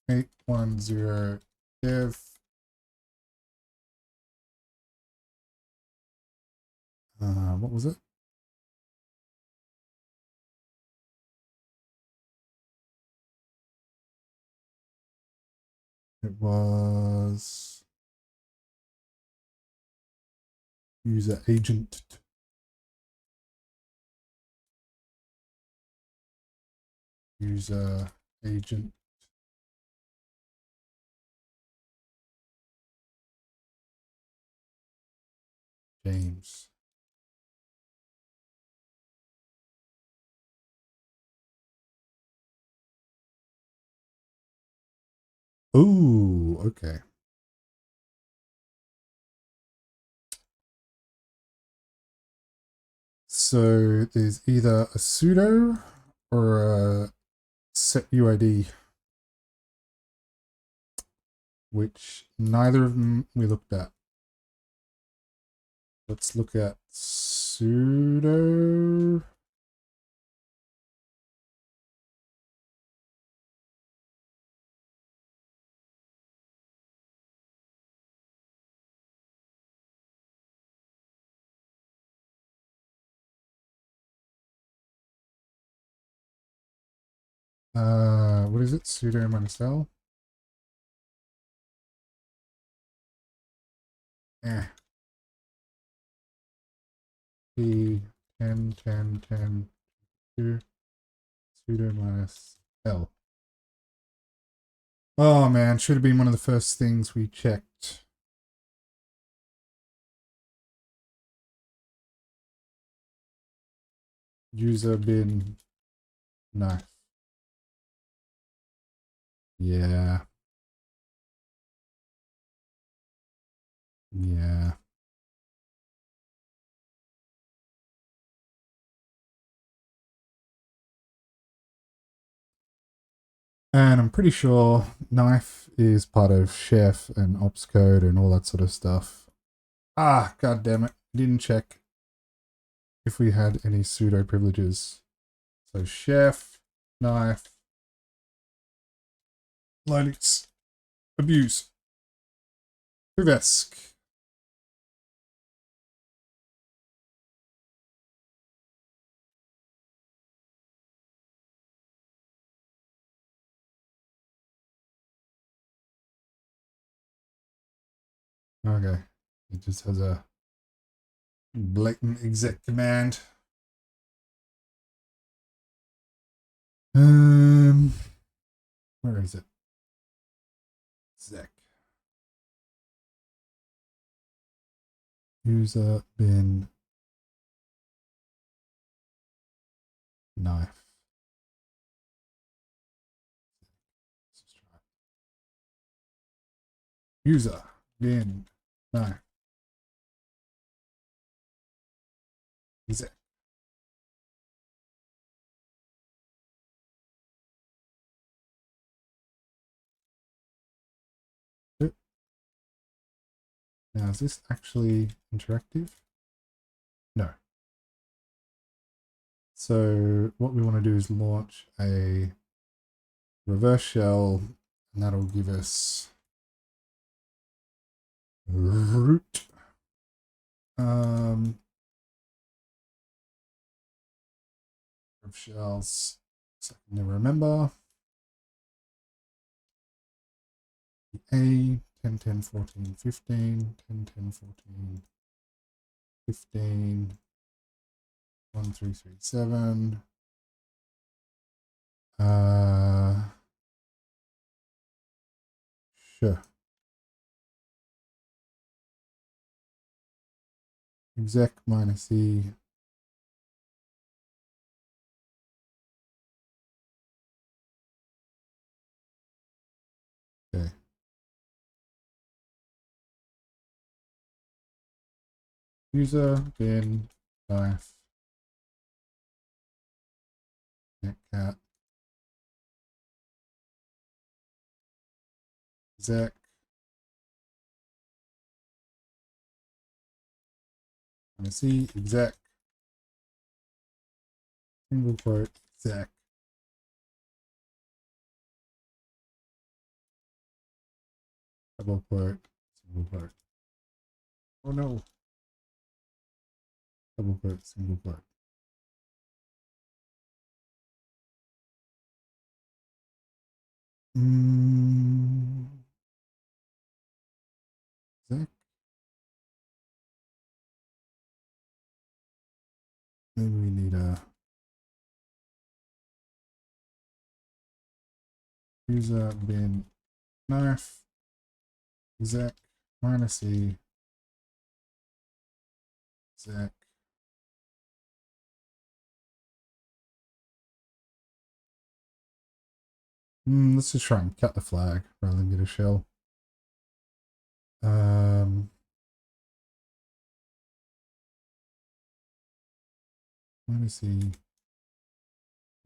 810 dev. What was it? It was user agent. User agent. James. Oh, okay. So there's either a sudo or a set UID, which neither of them we looked at. Let's look at sudo. What is it? Sudo minus L. P 10.10.10 2 sudo minus L. Oh man, should have been one of the first things we checked. User bin knife. Yeah. Yeah. And I'm pretty sure knife is part of chef and ops code and all that sort of stuff. Ah, god damn it. Didn't check if we had any sudo privileges. So chef, knife, Linux, abuse, Privesk. Okay. It just has a blatant exec command. Where is it? Exec. User bin knife. User bin knife. Exec. Now, is this actually interactive? No. So what we want to do is launch a reverse shell, and that'll give us root. Of shells. So I can never remember. A 10, 10, 14, 15, 10, 10, 14, 15, 1, 3, 3, 7. Sure. Exec minus E. Okay. User bin knife cat exec minus E exec single quote exec double quote single quote. Oh no. Double quote single quote. Exec. Maybe we need a user bin knife exec minus E exec. Let's just try and cut the flag rather than get a shell. Minus E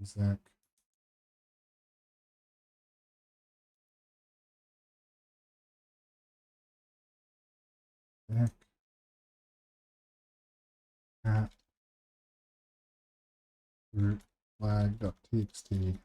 exec. Exec. At root flag.txt.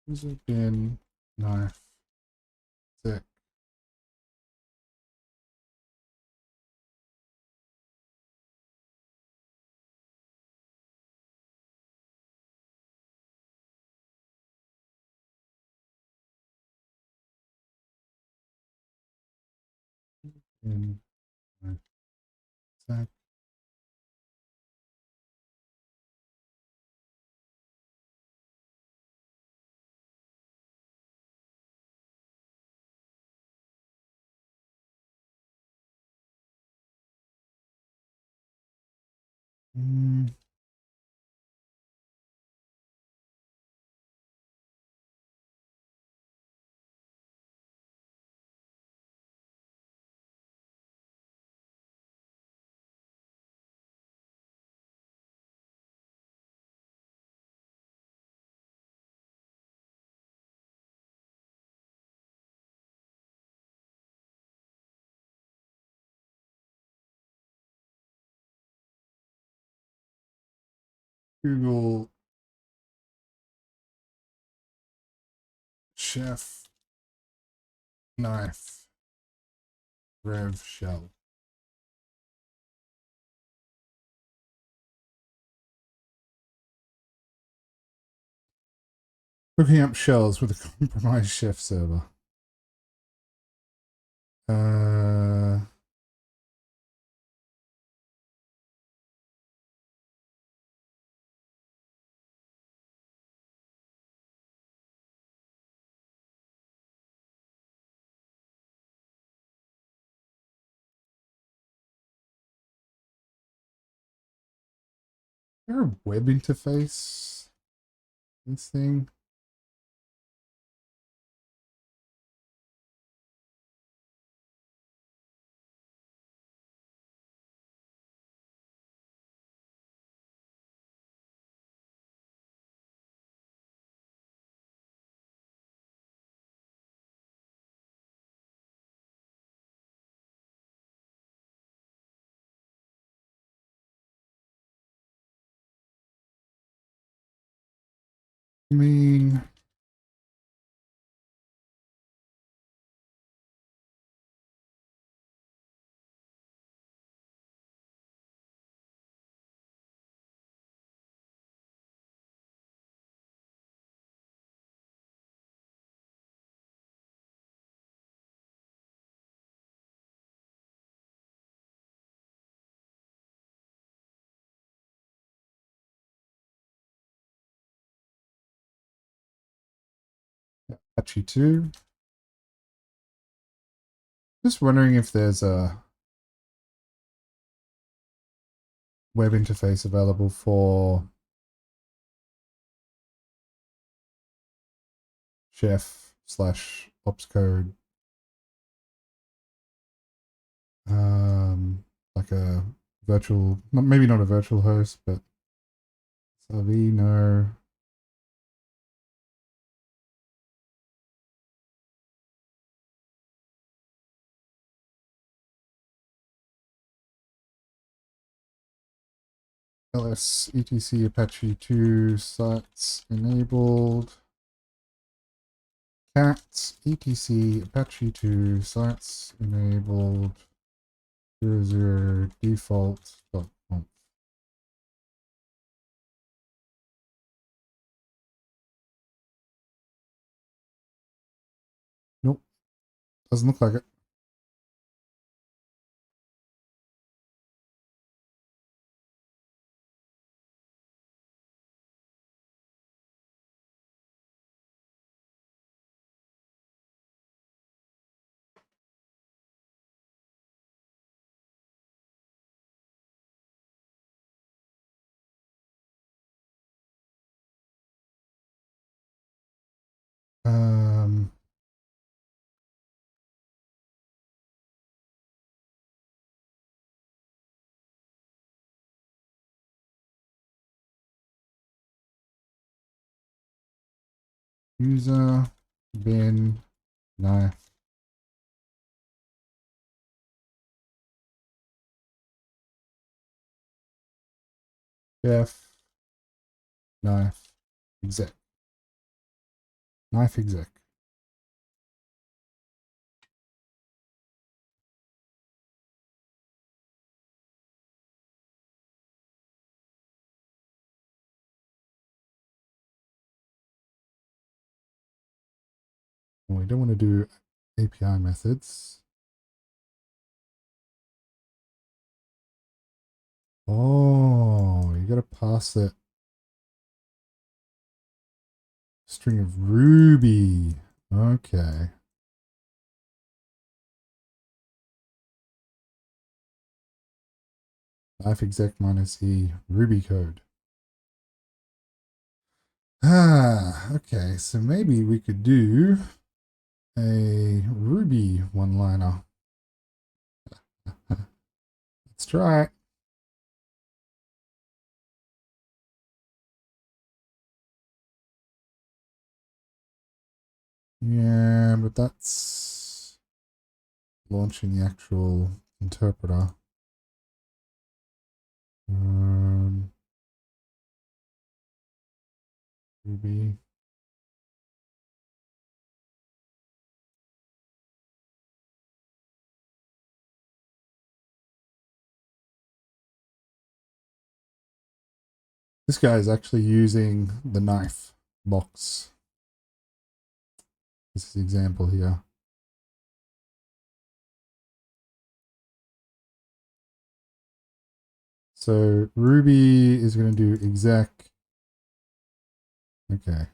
User bin knife exec. Bin knife exec. Google chef knife rev shell. Hooking up shells with a compromised chef server. there a web interface? This thing? I mean, Apache 2. Just wondering if there's a web interface available for chef slash ops code. Like a virtual, maybe not a virtual host, but Savino. LS etc Apache 2 sites enabled. Cat etc Apache 2 sites enabled 00 default.conf. Nope, doesn't look like it. User bin knife chef knife exec knife exec. We don't want to do API methods. Oh, you got to pass it string of Ruby. Okay. Knife exec minus E Ruby code. Okay. So maybe we could do a Ruby one-liner. Let's try it. Yeah, but that's launching the actual interpreter. Ruby. This guy is actually using the knife box. This is the example here. So Ruby is going to do exec. Okay.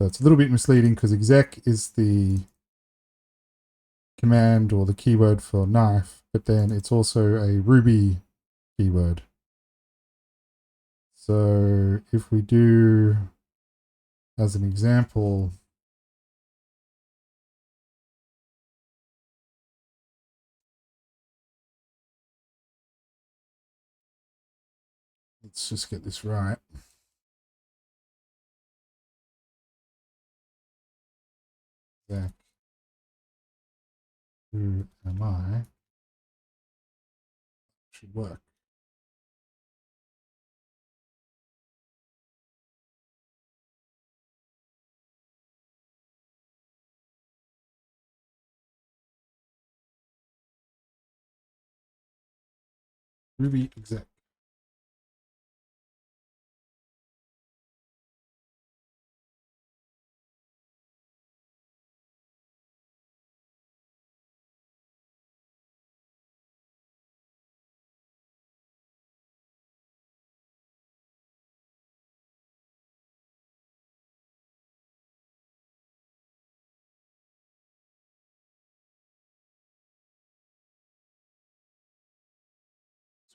So it's a little bit misleading because exec is the command or the keyword for knife, but then it's also a Ruby keyword. So if we do, as an example, let's just get this right. Zach, who am I? Should work. Ruby exec.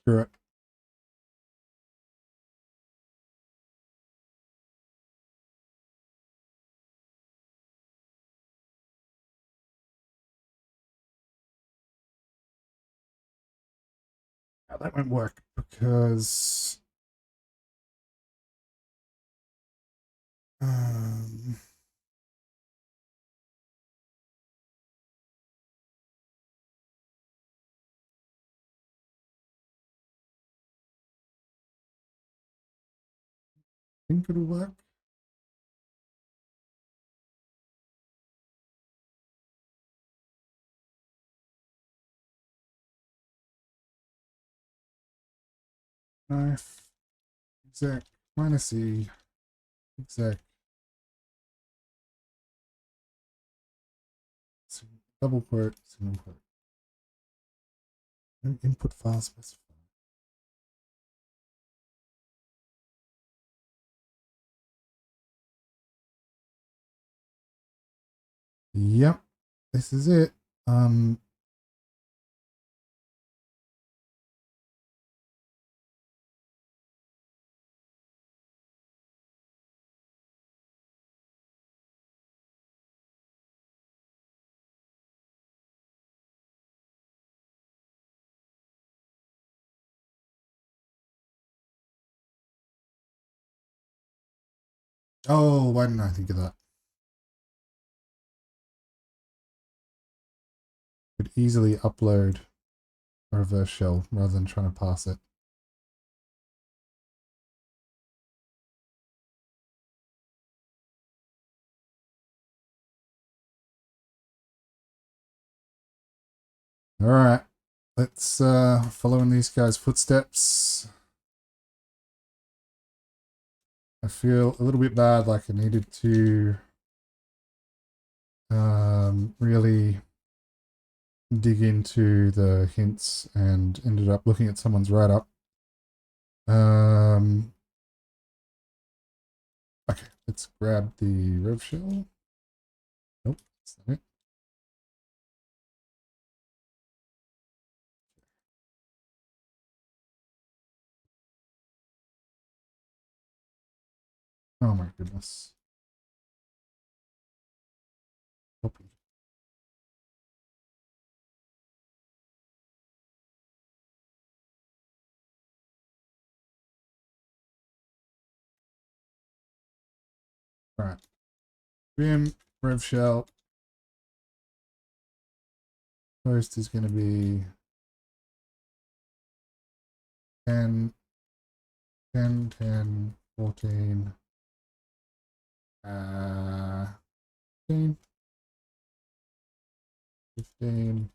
Screw it. Now that won't work because um, I think it'll work. Knife exec minus E exec double quote single quote. No input file specified. Yep, this is it. Oh, why didn't I think of that? Could easily upload a reverse shell rather than trying to pass it. All right, let's follow in these guys' footsteps. I feel a little bit bad, like I needed to really dig into the hints and ended up looking at someone's write-up. Okay, let's grab the rev shell. Nope, that's not it. Oh my goodness. Copy. All right. Vim, rev shell. Post is going to be 10, 10, 10, 14, 15, 15.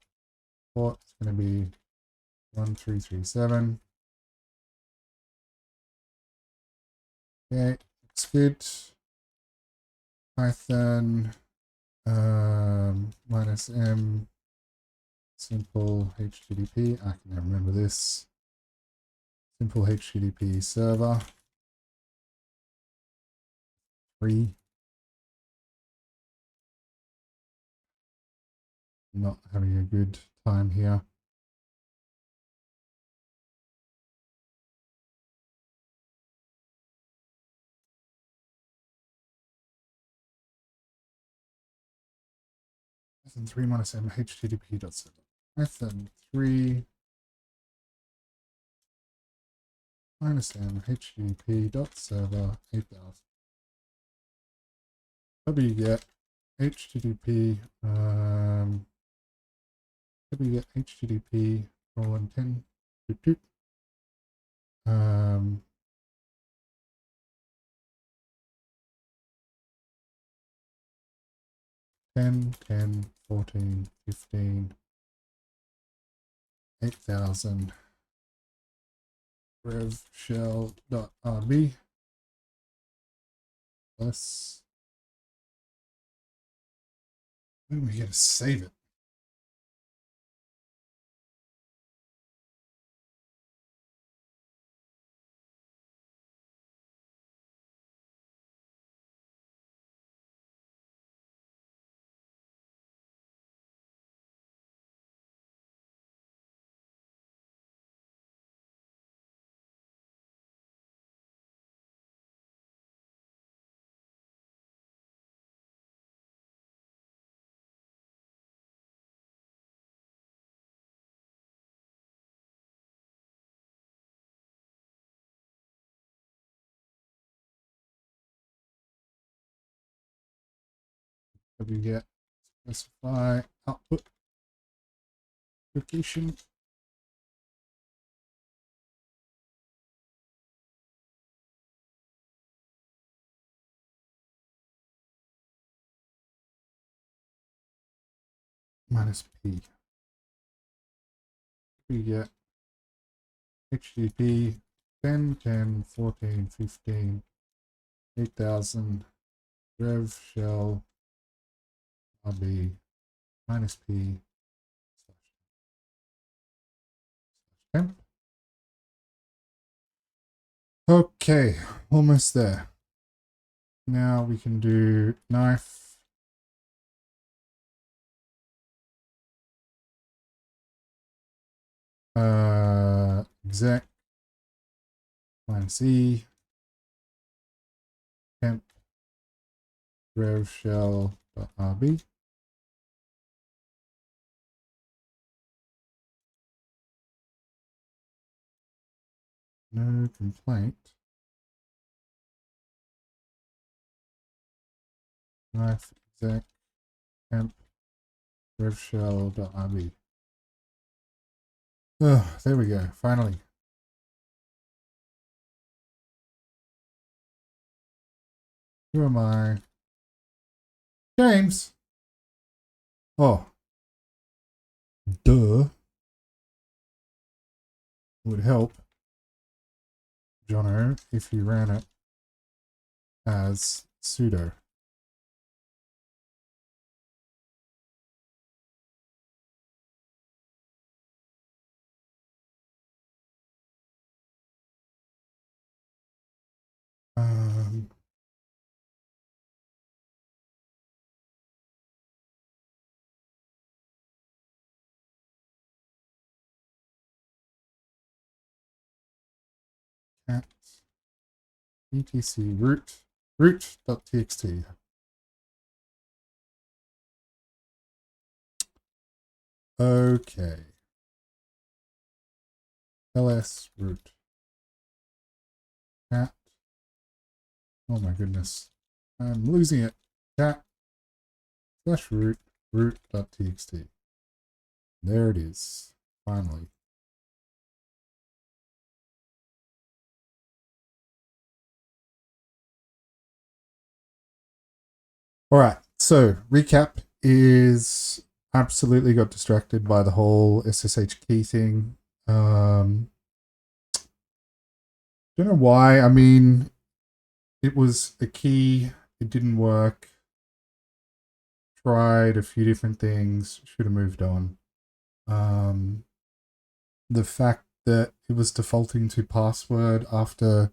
Port is going to be 1337. Okay, looks good. Python minus M simple HTTP. I can remember this. Simple HTTP server. 3. Not having a good time here. Python 3 minus m http dot server. Python 3 minus m http dot server 8000. wget http wget http colon 10 doot, doot. 10, 10, 14, 15, 8000 rev shell.rb plus, when we get to save it. wget specify output location minus p. wget http 10, 10, 14, 15, 8000 rev shell rb minus p slash temp. Okay, almost there. Now we can do knife exec minus e temp rev shell.rb. No complaint. Knife exec temp rev shell.rb. Oh, there we go, finally. Who am I? James! Oh. Duh. Would help, Jono, if you ran it as sudo. Cat etc root.txt. Okay. ls root. Cat. Oh my goodness. I'm losing it. Cat slash root root.txt. There it is. Finally. All right. So recap is absolutely got distracted by the whole SSH key thing. Don't know why. I mean, it was a key. It didn't work. Tried a few different things. Should have moved on. The fact that it was defaulting to password after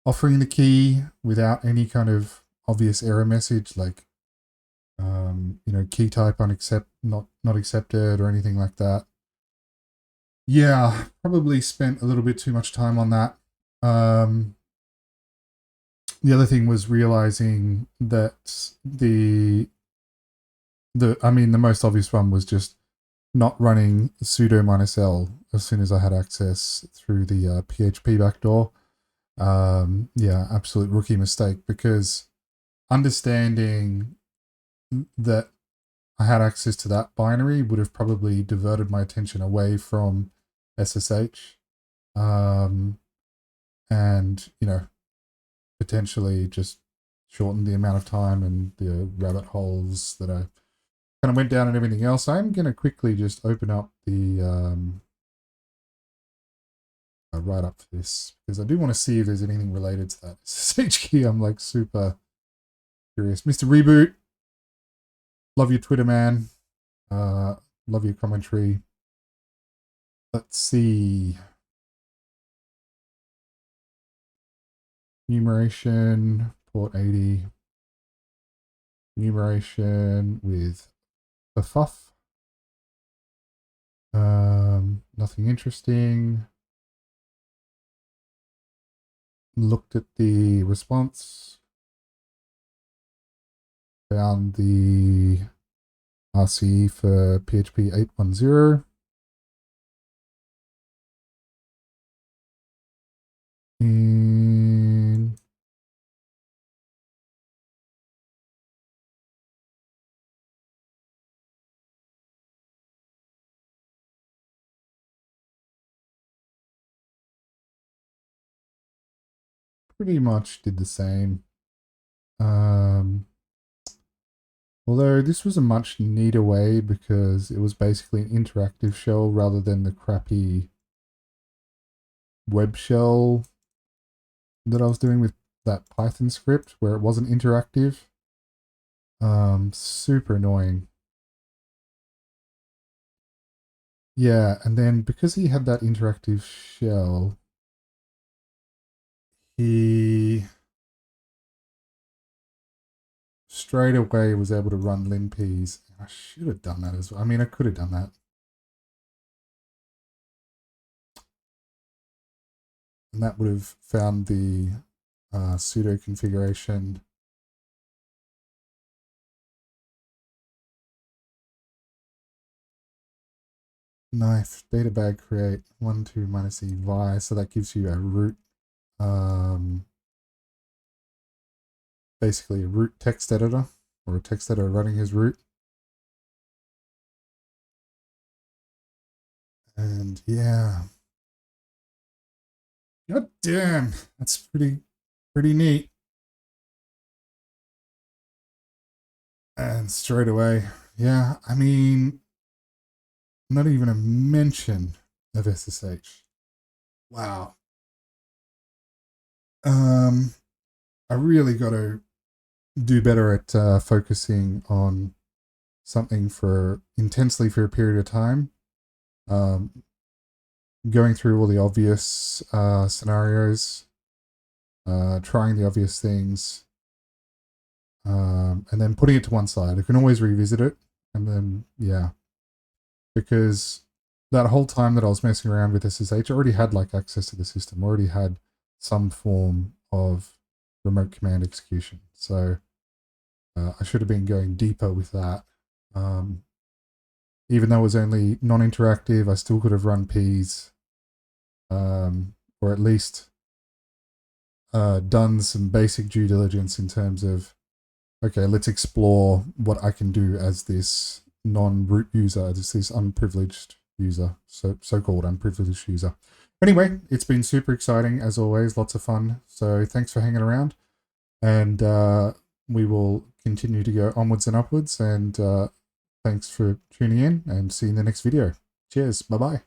offering the key without any kind of obvious error message, like key type not accepted or anything like that. Yeah, probably spent a little bit too much time on that. The other thing was realizing that the the most obvious one was just not running sudo -l as soon as I had access through the PHP backdoor. Yeah, absolute rookie mistake, because understanding that I had access to that binary would have probably diverted my attention away from SSH, and, potentially just shortened the amount of time and the rabbit holes that I kind of went down and everything else. I'm going to quickly just open up the write-up for this, because I do want to see if there's anything related to that SSH key. I'm like super curious. Mr. Reboot, love your Twitter, man. Love your commentary. Let's see. Numeration, port 80. Numeration with a fuff. Nothing interesting. Looked at the response. Found the RCE for PHP 810. And pretty much did the same. Although this was a much neater way, because it was basically an interactive shell rather than the crappy web shell that I was doing with that Python script where it wasn't interactive. Super annoying. Yeah, and then because he had that interactive shell, he straight away was able to run linps. I should have done that as well. I mean, I could have done that. And that would have found the sudo configuration. Knife, data bag create 12 -e vi. So that gives you a root, basically a root text editor, or a text editor running as root. And yeah, god damn, that's pretty neat. And straight away, yeah, I mean, not even a mention of SSH. Wow. I really got to do better at focusing on something intensely for a period of time. Going through all the obvious scenarios, trying the obvious things, and then putting it to one side. I can always revisit it, and then, yeah. Because that whole time that I was messing around with SSH, I already had like access to the system, already had some form of remote command execution. So I should have been going deeper with that. Even though it was only non-interactive, I still could have run Ps, or at least done some basic due diligence in terms of, okay, let's explore what I can do as this non-root user, as this unprivileged user, so-called unprivileged user. Anyway, it's been super exciting as always, lots of fun. So thanks for hanging around, and we will continue to go onwards and upwards. And thanks for tuning in, and see you in the next video. Cheers. Bye-bye.